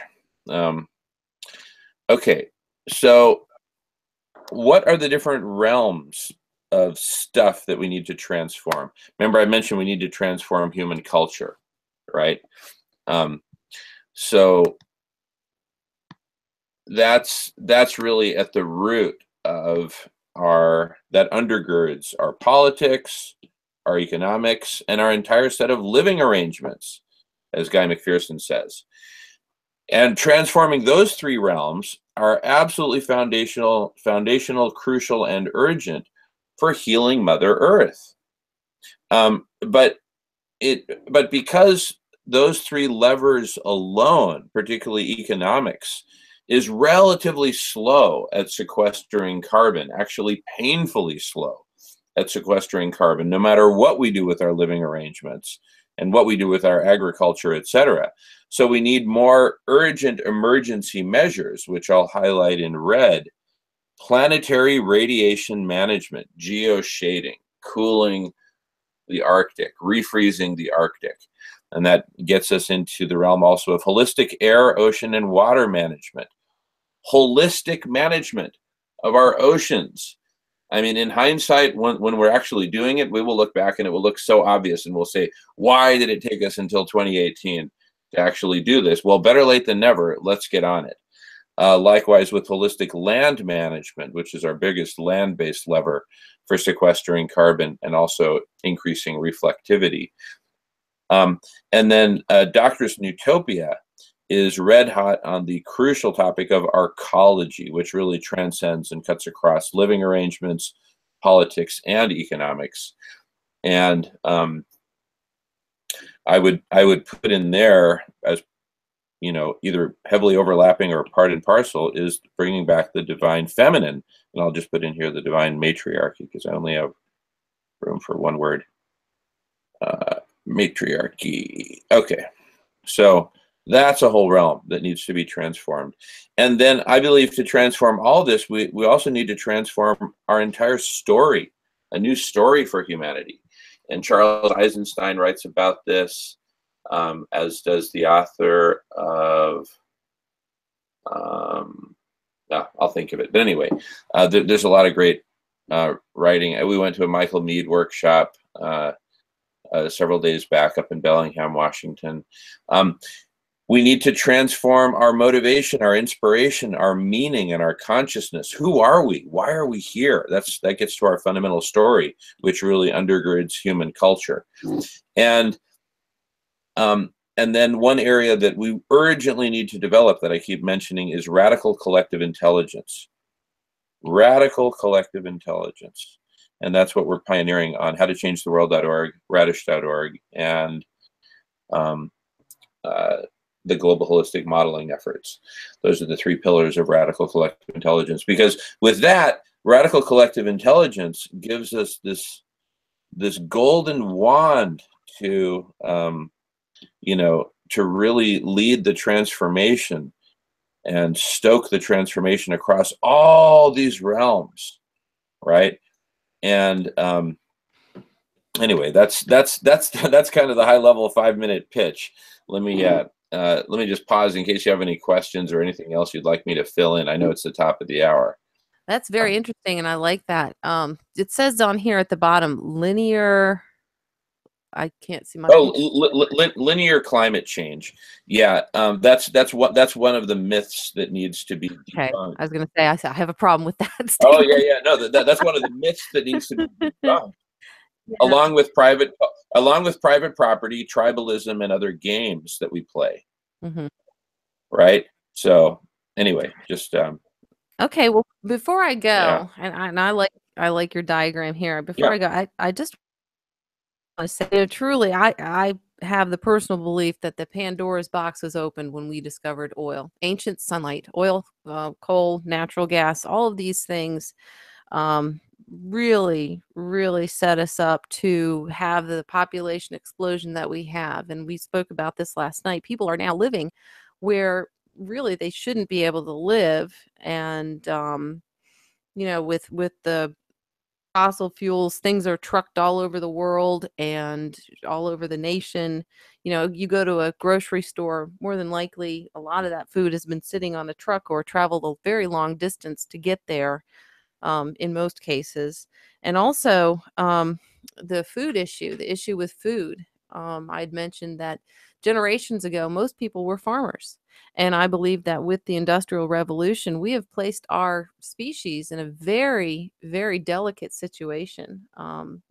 Okay, so what are the different realms of stuff that we need to transform? Remember, I mentioned we need to transform human culture, right? So that's really at the root of that undergirds our politics, our economics, and our entire set of living arrangements, as Guy McPherson says. And transforming those three realms are absolutely foundational, crucial, and urgent for healing Mother Earth. But because those three levers alone, particularly economics, is relatively slow at sequestering carbon, actually painfully slow at sequestering carbon, no matter what we do with our living arrangements and what we do with our agriculture, etc. So we need more urgent emergency measures, which I'll highlight in red: planetary radiation management, geoshading, cooling the Arctic, refreezing the Arctic. And that gets us into the realm also of holistic air, ocean, and water management. Holistic management of our oceans. I mean, in hindsight, when we're actually doing it, we will look back and it will look so obvious, and we'll say, why did it take us until 2018 to actually do this? Well, better late than never. Let's get on it. Likewise with holistic land management, which is our biggest land-based lever for sequestering carbon and also increasing reflectivity. And then Doctor's Newtopia is red hot on the crucial topic of arcology, which really transcends and cuts across living arrangements, politics, and economics. And I would put in there, as either heavily overlapping or part and parcel, is bringing back the divine feminine. And I'll just put in here the divine matriarchy, because I only have room for one word. Matriarchy. Okay, so that's a whole realm that needs to be transformed. And then I believe to transform all this, we also need to transform our entire story new story for humanity. And Charles Eisenstein writes about this, as does the author of, I'll think of it. But anyway, there's a lot of great writing. We went to a Michael Meade workshop several days back up in Bellingham, Washington. We need to transform our motivation, our inspiration, our meaning, and our consciousness. Who are we? Why are we here? That gets to our fundamental story, which really undergirds human culture. And then one area that we urgently need to develop that I keep mentioning is radical collective intelligence. Radical collective intelligence. And that's what we're pioneering on howtochangetheworld.org, radish.org, and the global holistic modeling efforts. Those are the 3 pillars of radical collective intelligence. Because with that, radical collective intelligence gives us this golden wand to, to really lead the transformation and stoke the transformation across all these realms, right? And anyway, that's kind of the high level 5-minute pitch. Let me just pause in case you have any questions or anything else you'd like me to fill in. I know it's the top of the hour. That's very interesting, and I like that. It says on here at the bottom, linear. I can't see my. Linear climate change. Yeah, that's one of the myths that needs to be debunked. Okay, I was going to say I have a problem with that statement. Oh yeah. No, that's one of the myths that needs to be debunked. Yeah. Along with private property, tribalism, and other games that we play. Mm-hmm. Right. So anyway, just okay. Well, before I go, and I like your diagram here. Before I go, I just want to say, truly, I have the personal belief that the Pandora's box was opened when we discovered oil, ancient sunlight, oil, coal, natural gas, all of these things. Really, really set us up to have the population explosion that we have. And we spoke about this last night. People are now living where really they shouldn't be able to live. And, with the fossil fuels, things are trucked all over the world and all over the nation. You go to a grocery store, more than likely, a lot of that food has been sitting on a truck or traveled a very long distance to get there. In most cases. And also the food issue, the issue with food. I'd mentioned that generations ago, most people were farmers. And I believe that with the Industrial Revolution, we have placed our species in a very, very delicate situation.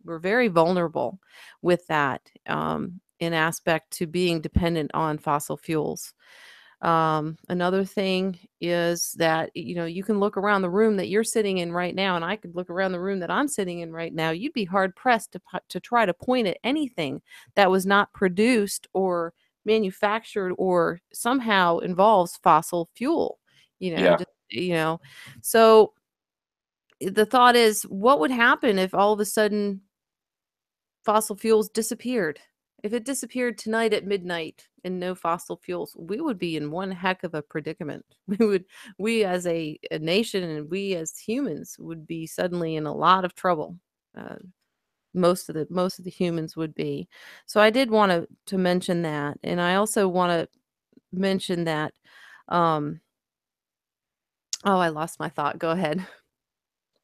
We're very vulnerable with that in aspect to being dependent on fossil fuels. Another thing is that, you can look around the room that you're sitting in right now, and I could look around the room that I'm sitting in right now. You'd be hard pressed to try to point at anything that was not produced or manufactured or somehow involves fossil fuel, so the thought is, what would happen if all of a sudden fossil fuels disappeared? If it disappeared tonight at midnight and no fossil fuels, we would be in one heck of a predicament. We as a nation and we as humans would be suddenly in a lot of trouble. Most of the humans would be. So I did want to mention that, and I also want to mention that. I lost my thought. Go ahead.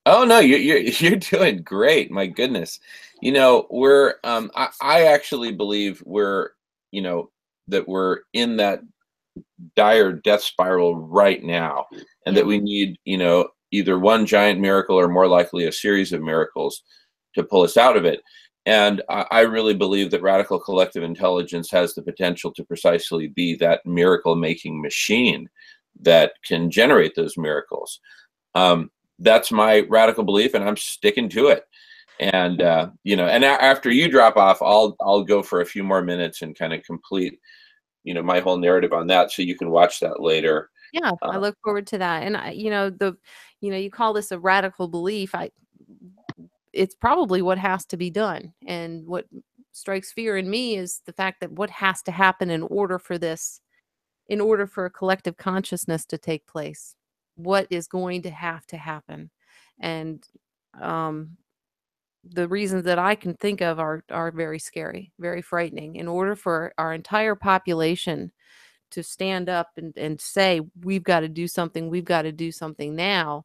Oh no, you're doing great. My goodness, we're I actually believe we're that we're in that dire death spiral right now, and that we need either one giant miracle or more likely a series of miracles to pull us out of it. And I really believe that radical collective intelligence has the potential to precisely be that miracle making machine that can generate those miracles. That's my radical belief, and I'm sticking to it. And and after you drop off, I'll go for a few more minutes and kind of complete, my whole narrative on that, so you can watch that later. Yeah, I look forward to that. And you call this a radical belief. It's probably what has to be done. And what strikes fear in me is the fact that what has to happen in order for a collective consciousness to take place. What is going to have to happen? And the reasons that I can think of are very scary, very frightening. In order for our entire population to stand up and say, we've got to do something, we've got to do something now.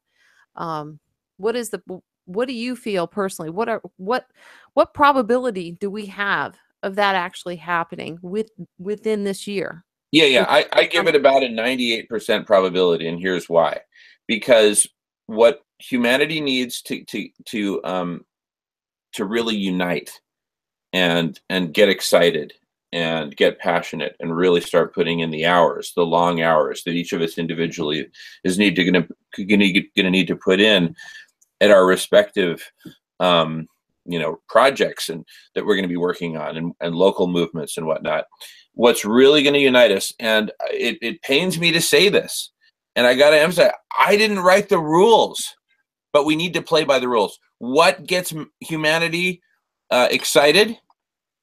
What do you feel personally? What probability do we have of that actually happening within this year? Yeah. I give it about a 98% probability, and here's why. Because what humanity needs to really unite and get excited and get passionate and really start putting in the hours, the long hours that each of us individually is going to need to put in at our respective projects and that we're going to be working on, and local movements and whatnot. What's really going to unite us, and it pains me to say this, and I got to emphasize, I didn't write the rules, but we need to play by the rules. What gets humanity excited?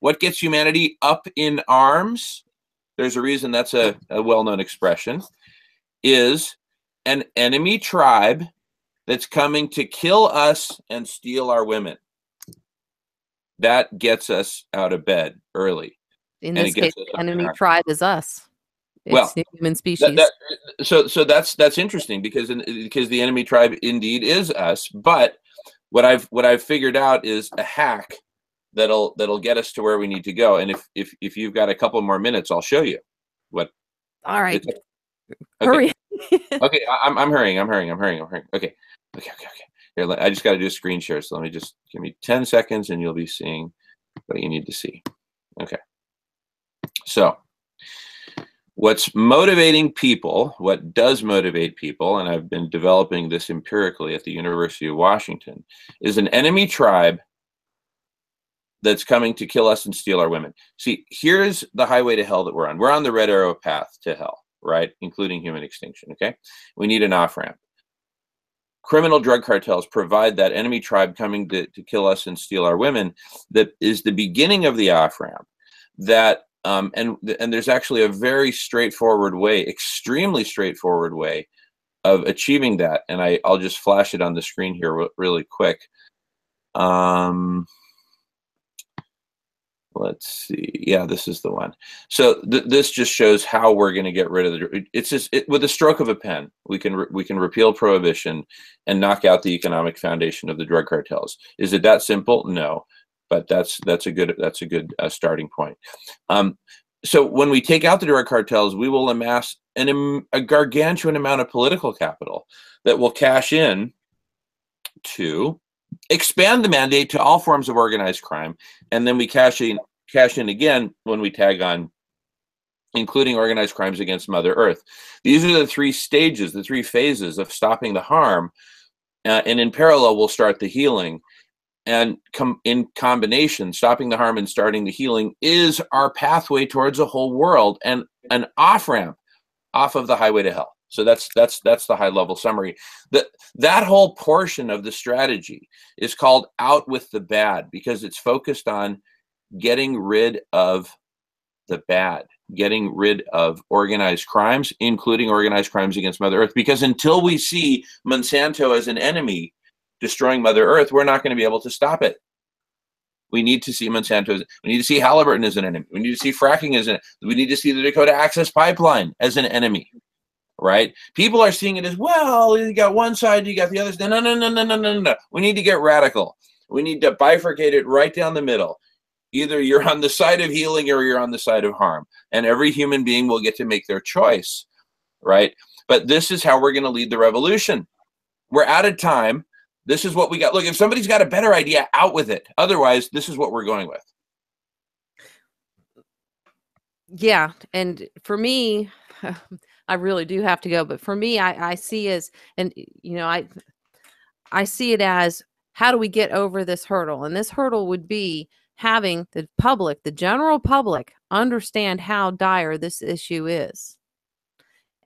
What gets humanity up in arms? There's a reason that's a well-known expression. Is an enemy tribe that's coming to kill us and steal our women. That gets us out of bed early. In this case, the enemy tribe is us. It's the human species. So that's interesting because the enemy tribe indeed is us. But what I've figured out is a hack that'll get us to where we need to go. And if you've got a couple more minutes, I'll show you what. All right. Okay. Hurry. Okay, I'm hurrying. Okay. Here, I just got to do a screen share. So let me just give me 10 seconds, and you'll be seeing what you need to see. Okay. So, what's motivating people? What does motivate people? And I've been developing this empirically at the University of Washington. Is an enemy tribe that's coming to kill us and steal our women. See, here's the highway to hell that we're on. We're on the red arrow path to hell, right? Including human extinction, okay? We need an off-ramp. Criminal drug cartels provide that enemy tribe coming to kill us and steal our women. That is the beginning of the off-ramp. That, and there's actually a very straightforward way, extremely straightforward way of achieving that. And I'll just flash it on the screen here really quick. Let's see. Yeah, this is the one. So this just shows how we're going to get rid of it's just with a stroke of a pen. We can repeal prohibition and knock out the economic foundation of the drug cartels. Is it that simple? No, but that's a good starting point. So when we take out the drug cartels, we will amass a gargantuan amount of political capital that will cash in to expand the mandate to all forms of organized crime, and then we cash in again when we tag on including organized crimes against Mother Earth. These are the three stages, the three phases of stopping the harm, and in parallel we'll start the healing. And in combination, stopping the harm and starting the healing is our pathway towards a whole world and an off-ramp off of the highway to hell. So that's the high level summary. That whole portion of the strategy is called Out with the Bad, because it's focused on getting rid of the bad, getting rid of organized crimes, including organized crimes against Mother Earth. Because until we see Monsanto as an enemy destroying Mother Earth, we're not going to be able to stop it. We need to see Monsanto. We need to see Halliburton as an enemy. We need to see fracking as an enemy. We need to see the Dakota Access Pipeline as an enemy. Right? People are seeing it as, well, you got one side, you got the other side. No. We need to get radical. We need to bifurcate it right down the middle. Either you're on the side of healing or you're on the side of harm. And every human being will get to make their choice. Right? But this is how we're going to lead the revolution. We're out of time. This is what we got. Look, if somebody's got a better idea, out with it. Otherwise, this is what we're going with. Yeah. And for me, I really do have to go. But for me, I see as, and I see it as, how do we get over this hurdle? And this hurdle would be having the public, the general public, understand how dire this issue is.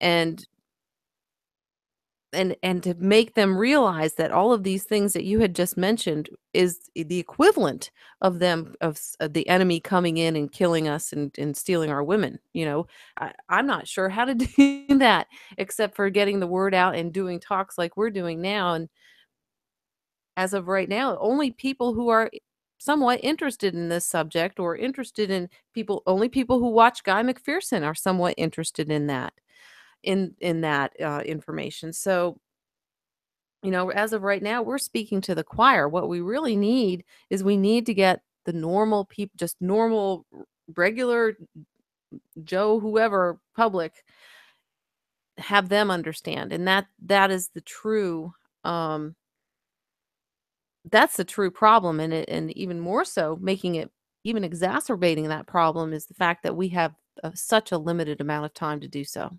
And to make them realize that all of these things that you had just mentioned is the equivalent of them, of the enemy coming in and killing us and stealing our women. I'm not sure how to do that except for getting the word out and doing talks like we're doing now. And as of right now, only people who are somewhat interested in this subject or interested in only people who watch Guy McPherson are somewhat interested in that, information. So, as of right now, we're speaking to the choir. What we really need is we need to get the normal people, just normal, regular Joe, whoever public, have them understand. And that is the true, that's the true problem. And even more so, making it even exacerbating that problem is the fact that we have such a limited amount of time to do so.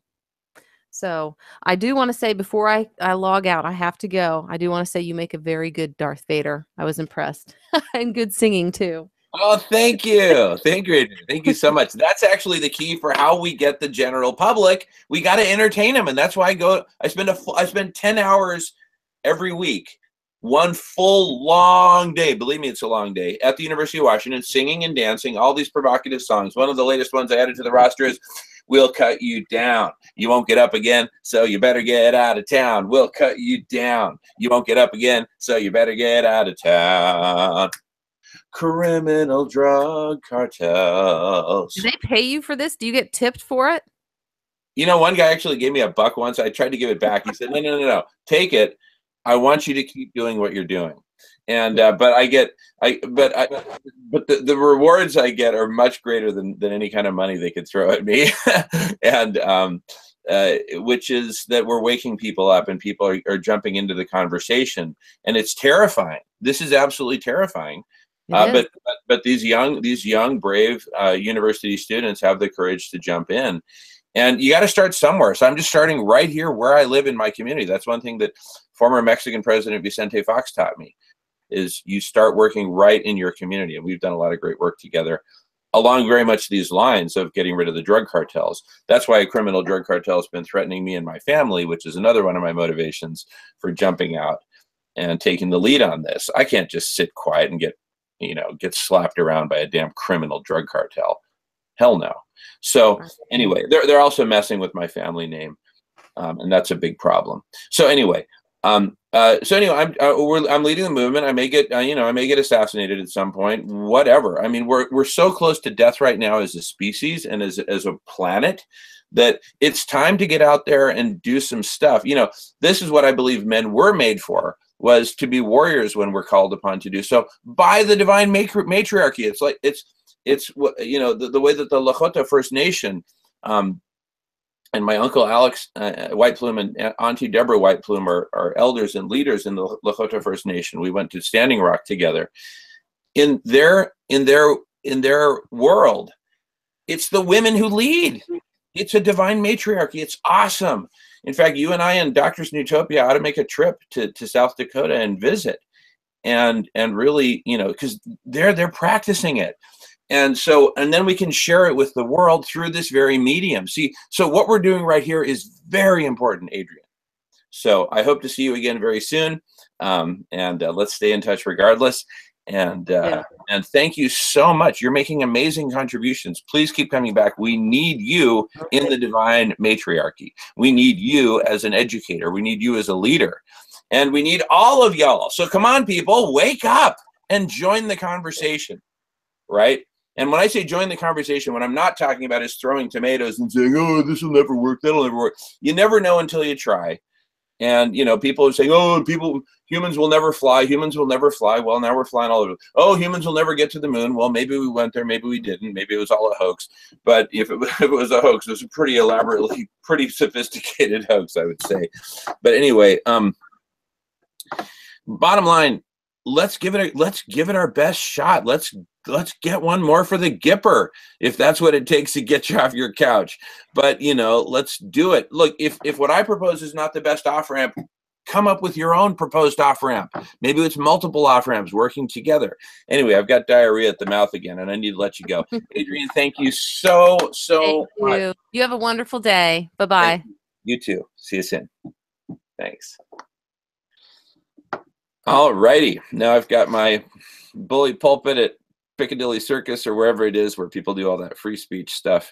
So I do want to say before I log out, I have to go. I do want to say you make a very good Darth Vader. I was impressed. And good singing too. Oh, thank you. Thank you, Adrienne. Thank you so much. That's actually the key for how we get the general public. We got to entertain them. And that's why I spend 10 hours every week, one full long day. Believe me, it's a long day at the University of Washington, singing and dancing all these provocative songs. One of the latest ones I added to the roster is "We'll Cut You Down. You won't get up again, so you better get out of town. We'll cut you down. You won't get up again, so you better get out of town. Criminal drug cartels." Do they pay you for this? Do you get tipped for it? One guy actually gave me $1 once. I tried to give it back. He said, no, take it. I want you to keep doing what you're doing. And but the rewards I get are much greater than any kind of money they could throw at me. And which is that we're waking people up and people are jumping into the conversation, and it's terrifying. This is absolutely terrifying. But these young brave university students have the courage to jump in, and you got to start somewhere. So I'm just starting right here where I live in my community. That's one thing that former Mexican President Vicente Fox taught me, is you start working right in your community. And we've done a lot of great work together along very much these lines of getting rid of the drug cartels. That's why a criminal drug cartel has been threatening me and my family, which is another one of my motivations for jumping out and taking the lead on this. I can't just sit quiet and get slapped around by a damn criminal drug cartel. Hell no. So anyway, they're also messing with my family name, and that's a big problem. So anyway, I'm leading the movement. I may get assassinated at some point. Whatever. I mean, we're so close to death right now as a species and as a planet that it's time to get out there and do some stuff. This is what I believe men were made for, was to be warriors when we're called upon to do so by the divine matriarchy. It's like it's what the way that the Lakota First Nation and my uncle Alex White Plume and Auntie Deborah White Plume are elders and leaders in the Lakota First Nation. We went to Standing Rock together. In their world, it's the women who lead. It's a divine matriarchy. It's awesome. In fact, you and I and Doctors in Utopia ought to make a trip to South Dakota and visit, and really, because they're practicing it. And then we can share it with the world through this very medium. See, so what we're doing right here is very important, Adrienne. So I hope to see you again very soon. And let's stay in touch regardless. And thank you so much. You're making amazing contributions. Please keep coming back. We need you in the divine matriarchy. We need you as an educator. We need you as a leader. And we need all of y'all. So come on, people, wake up and join the conversation, right? And when I say join the conversation, what I'm not talking about is throwing tomatoes and saying, oh, this will never work, that'll never work. You never know until you try. And, people are saying, oh, humans will never fly. Humans will never fly. Well, now we're flying all over. Oh, humans will never get to the moon. Well, maybe we went there. Maybe we didn't. Maybe it was all a hoax. But if it was a hoax, it was a pretty elaborately, pretty sophisticated hoax, I would say. But anyway, bottom line, let's give it our best shot. Let's get one more for the Gipper, if that's what it takes to get you off your couch. But, let's do it. Look, if what I propose is not the best off-ramp, come up with your own proposed off-ramp. Maybe it's multiple off-ramps working together. Anyway, I've got diarrhea at the mouth again, and I need to let you go. Adrienne, thank you so much. You have a wonderful day. Bye-bye. You too. See you soon. Thanks. All righty. Now I've got my bully pulpit at Piccadilly Circus or wherever it is where people do all that free speech stuff.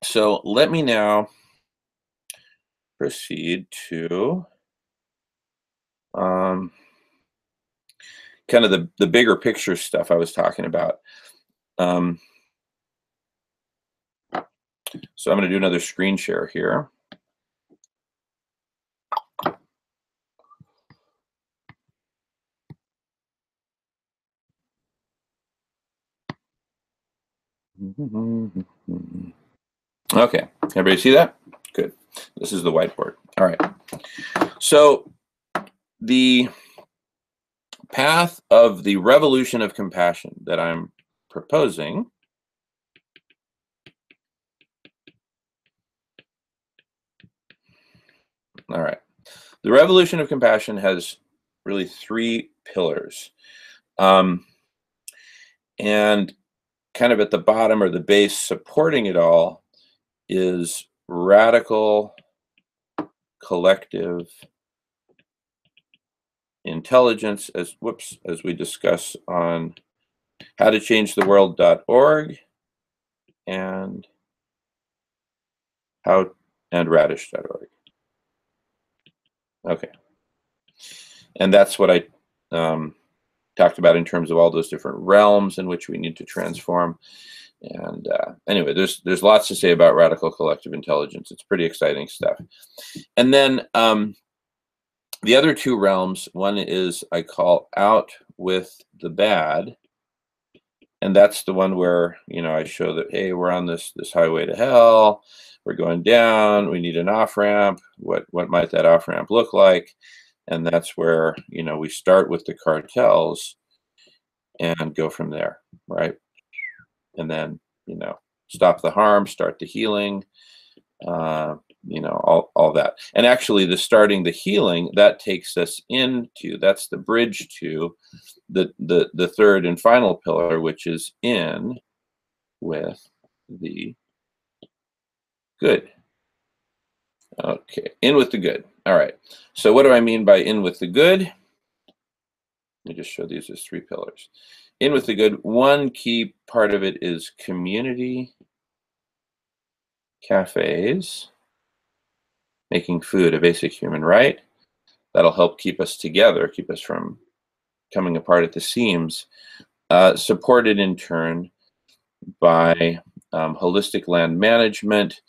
So let me now proceed to kind of the bigger picture stuff I was talking about. So I'm going to do another screen share here. Okay, everybody see that? Good. This is the whiteboard. All right. So the path of the revolution of compassion that I'm proposing all right. The revolution of compassion has really 3 pillars. And kind of at the bottom or the base supporting it all is radical collective intelligence, as we discuss on howtochangetheworld.org and radish.org. Okay. And that's what I talked about in terms of all those different realms in which we need to transform. And anyway, there's lots to say about radical collective intelligence. It's pretty exciting stuff. And then the other 2 realms, one is I call out with the bad. And that's the one where, you know, I show that, hey, we're on this highway to hell. We're going down. We need an off-ramp. What might that off-ramp look like? And that's where, you know, we start with the cartels and go from there, right? And then, you know, stop the harm, start the healing, you know, all that. And actually the starting the healing, that takes us into, that's the bridge to the third and final pillar, which is in with the good. Okay, in with the good. All right. So what do I mean by in with the good? Let me just show these as 3 pillars. In with the good, one key part of it is community cafes, making food a basic human right. That'll help keep us together, keep us from coming apart at the seams, supported in turn by holistic land management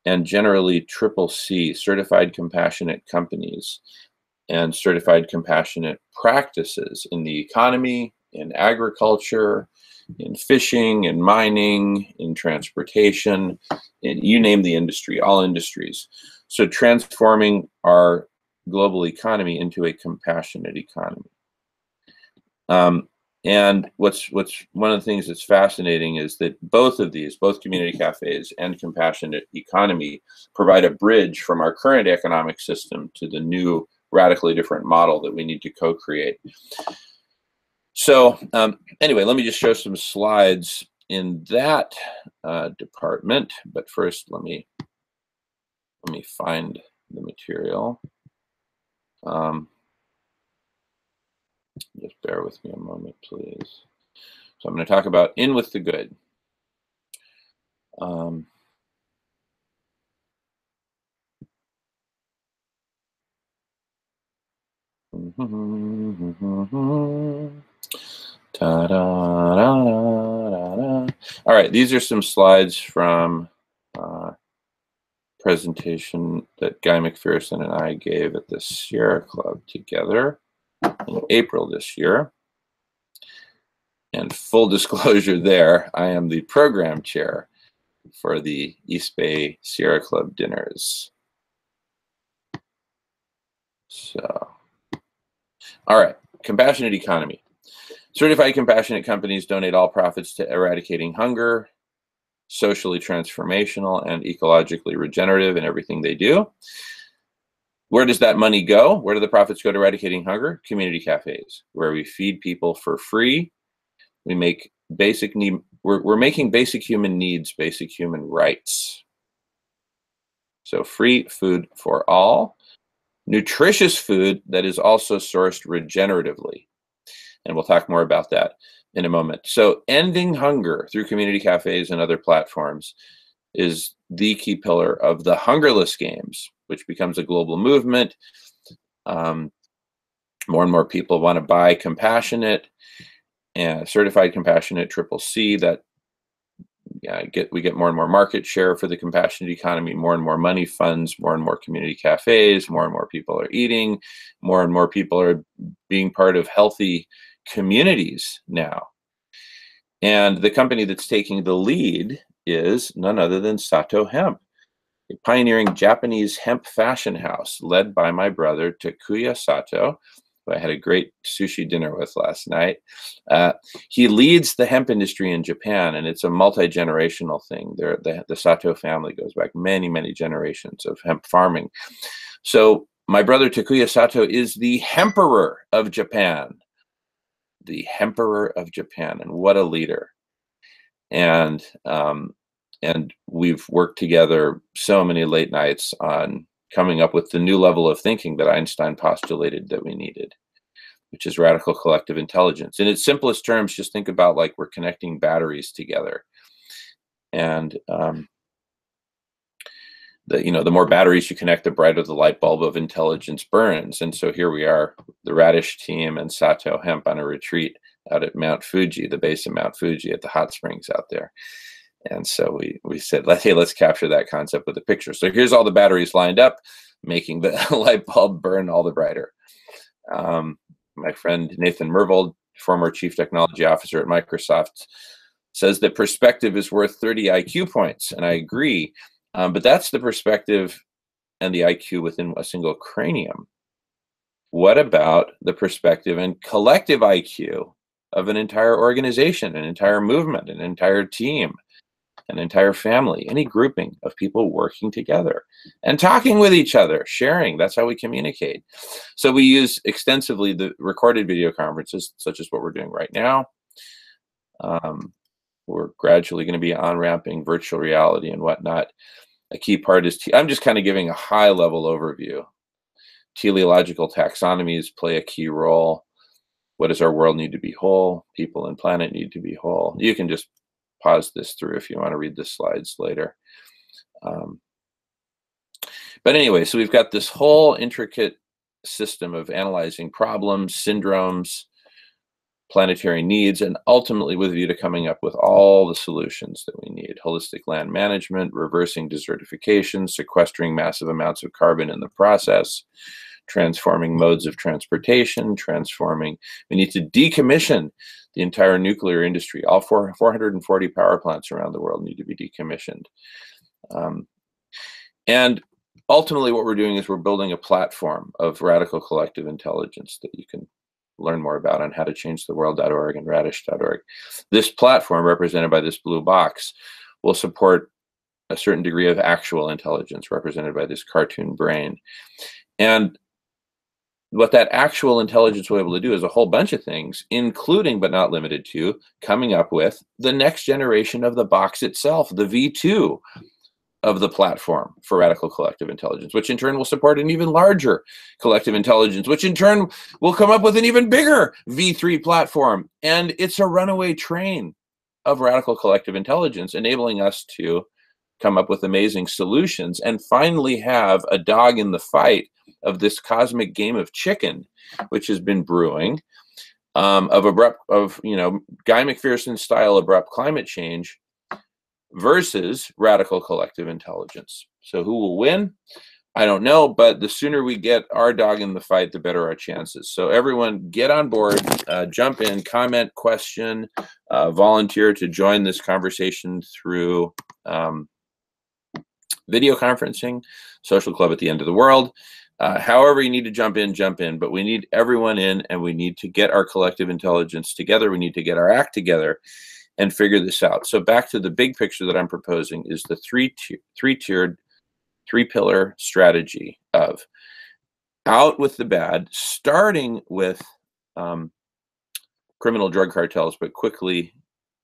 and generally CCC, certified compassionate companies, and certified compassionate practices in the economy, in agriculture, in fishing, in mining, in transportation, and you name the industry, all industries. So transforming our global economy into a compassionate economy. And what's one of the things that's fascinating is that both of these, both community cafes and compassionate economy, provide a bridge from our current economic system to the new radically different model that we need to co-create. So anyway, let me just show some slides in that department. But first, let me find the material. Just bear with me a moment, please. So I'm going to talk about in with the good. All right, these are some slides from presentation that Guy McPherson and I gave at the Sierra Club together in April this year. And full disclosure there, I am the program chair for the East Bay Sierra Club dinners. So, all right, compassionate economy. Certified compassionate companies donate all profits to eradicating hunger, socially transformational, and ecologically regenerative in everything they do. Where does that money go? Where do the profits go to eradicating hunger? Community cafes, where we feed people for free. We make basic need. We're making basic human needs basic human rights. So free food for all, nutritious food that is also sourced regeneratively. And we'll talk more about that in a moment. So ending hunger through community cafes and other platforms is the key pillar of the Hungerless Games, which becomes a global movement. More and more people want to buy compassionate and certified compassionate CCC. That we get more and more market share for the compassionate economy, more and more money funds, more and more community cafes, more and more people are eating, more and more people are being part of healthy communities now. And the company that's taking the lead is none other than Sato Hemp, a pioneering Japanese hemp fashion house led by my brother Takuya Sato, who I had a great sushi dinner with last night. He leads the hemp industry in Japan, and it's a multi-generational thing. The Sato family goes back many, many generations of hemp farming. So my brother Takuya Sato is the hemperor of Japan. The hemperor of Japan, and what a leader. And we've worked together so many late nights on coming up with the new level of thinking that Einstein postulated that we needed, which is radical collective intelligence. In its simplest terms, just think about like we're connecting batteries together. And the more batteries you connect, the brighter the light bulb of intelligence burns. And so here we are, the Radish team and Sato Hemp on a retreat out at Mount Fuji, the base of Mount Fuji at the hot springs out there. And so we said, hey, let's capture that concept with a picture. So here's all the batteries lined up, making the light bulb burn all the brighter. My friend Nathan Mervold, former chief technology officer at Microsoft, says that perspective is worth 30 IQ points. And I agree. But that's the perspective and the IQ within a single cranium. What about the perspective and collective IQ of an entire organization, an entire movement, an entire team, an entire family, any grouping of people working together and talking with each other, sharing? That's how we communicate. So we use extensively the recorded video conferences, such as what we're doing right now. We're gradually going to be on-ramping virtual reality and whatnot. A key part is, I'm just kind of giving a high-level overview. Teleological taxonomies play a key role. What does our world need to be whole? People and planet need to be whole. You can just pause this through if you want to read the slides later. But anyway, so we've got this whole intricate system of analyzing problems, syndromes, planetary needs, and ultimately with a view to coming up with all the solutions that we need. Holistic land management, reversing desertification, sequestering massive amounts of carbon in the process, transforming modes of transportation, we need to decommission the entire nuclear industry. All 440 power plants around the world need to be decommissioned. And ultimately what we're doing is we're building a platform of radical collective intelligence that you can learn more about on howtochangetheworld.org and radish.org. This platform, represented by this blue box, will support a certain degree of actual intelligence, represented by this cartoon brain. And what that actual intelligence will be able to do is a whole bunch of things, including but not limited to coming up with the next generation of the box itself, the V2 of the platform for radical collective intelligence, which in turn will support an even larger collective intelligence, which in turn will come up with an even bigger V3 platform. And it's a runaway train of radical collective intelligence, enabling us to come up with amazing solutions and finally have a dog in the fight of this cosmic game of chicken, which has been brewing, Guy McPherson style abrupt climate change versus radical collective intelligence. So who will win? I don't know, but the sooner we get our dog in the fight, the better our chances. So everyone get on board, jump in, comment, question, volunteer to join this conversation through video conferencing, Social Club at the End of the World. However you need to jump in, but we need everyone in, and we need to get our collective intelligence together. We need to get our act together and figure this out. So back to the big picture that I'm proposing is the three-tiered, three-pillar strategy of out with the bad, starting with criminal drug cartels, but quickly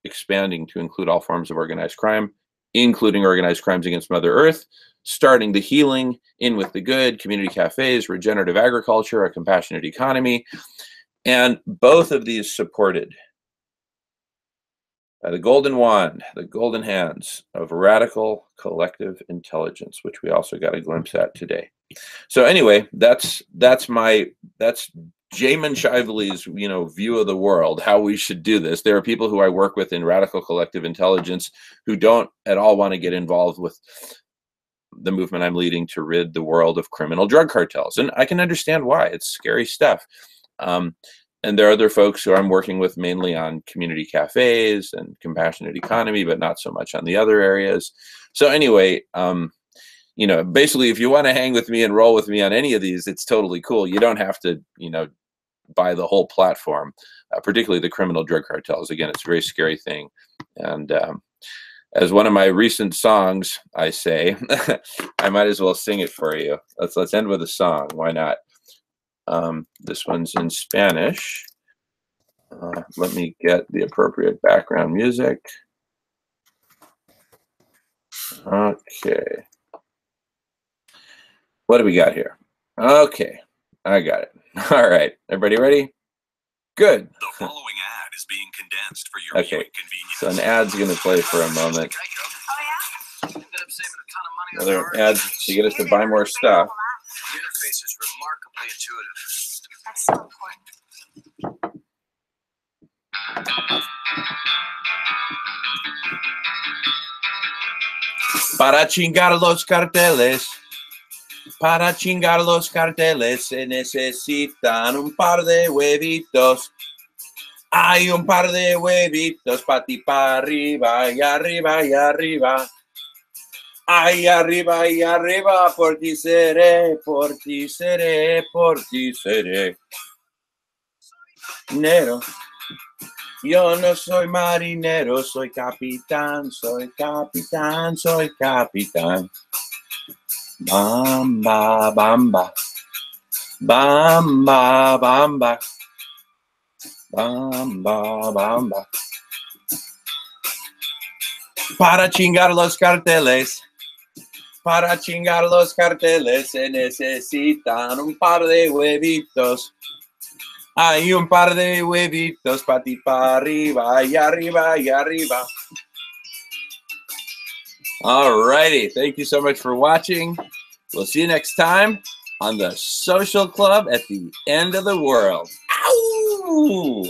expanding to include all forms of organized crime, including organized crimes against Mother Earth, starting the healing, in with the good, community cafes, regenerative agriculture, a compassionate economy, and both of these supported by the golden wand, the golden hands of radical collective intelligence, which we also got a glimpse at today. So anyway, that's Jamen Shively's, view of the world, how we should do this. There are people who I work with in radical collective intelligence who don't at all want to get involved with the movement I'm leading to rid the world of criminal drug cartels. And I can understand why. It's scary stuff. And there are other folks who I'm working with mainly on community cafes and compassionate economy, but not so much on the other areas. So anyway, basically, if you want to hang with me and roll with me on any of these, it's totally cool. You don't have to, buy the whole platform, particularly the criminal drug cartels. Again, it's a very scary thing. And as one of my recent songs, I say, I might as well sing it for you. Let's end with a song. Why not? This one's in Spanish. Let me get the appropriate background music. Okay. What do we got here? Okay, I got it. All right, everybody ready? Good. The following ad is being condensed for your okay, convenience. so an ad's going to play for a moment. Another ad to get us to buy more stuff. The interface is remarkably intuitive. That's so important. Para chingar los carteles. Para chingar los carteles se necesitan un par de huevitos. Hay un par de huevitos para ti, para arriba y arriba y arriba. Ay, arriba y arriba, por ti seré, por ti seré, por ti seré. Nero. Yo no soy marinero, soy capitán, soy capitán, soy capitán. Bamba, bamba, bamba, bamba, bamba, bamba. Para chingar los carteles se necesitan un par de huevitos. Hay un par de huevitos para ti, para arriba y arriba y arriba. All righty. Thank you so much for watching. We'll see you next time on the Social Club at the End of the World. Ow!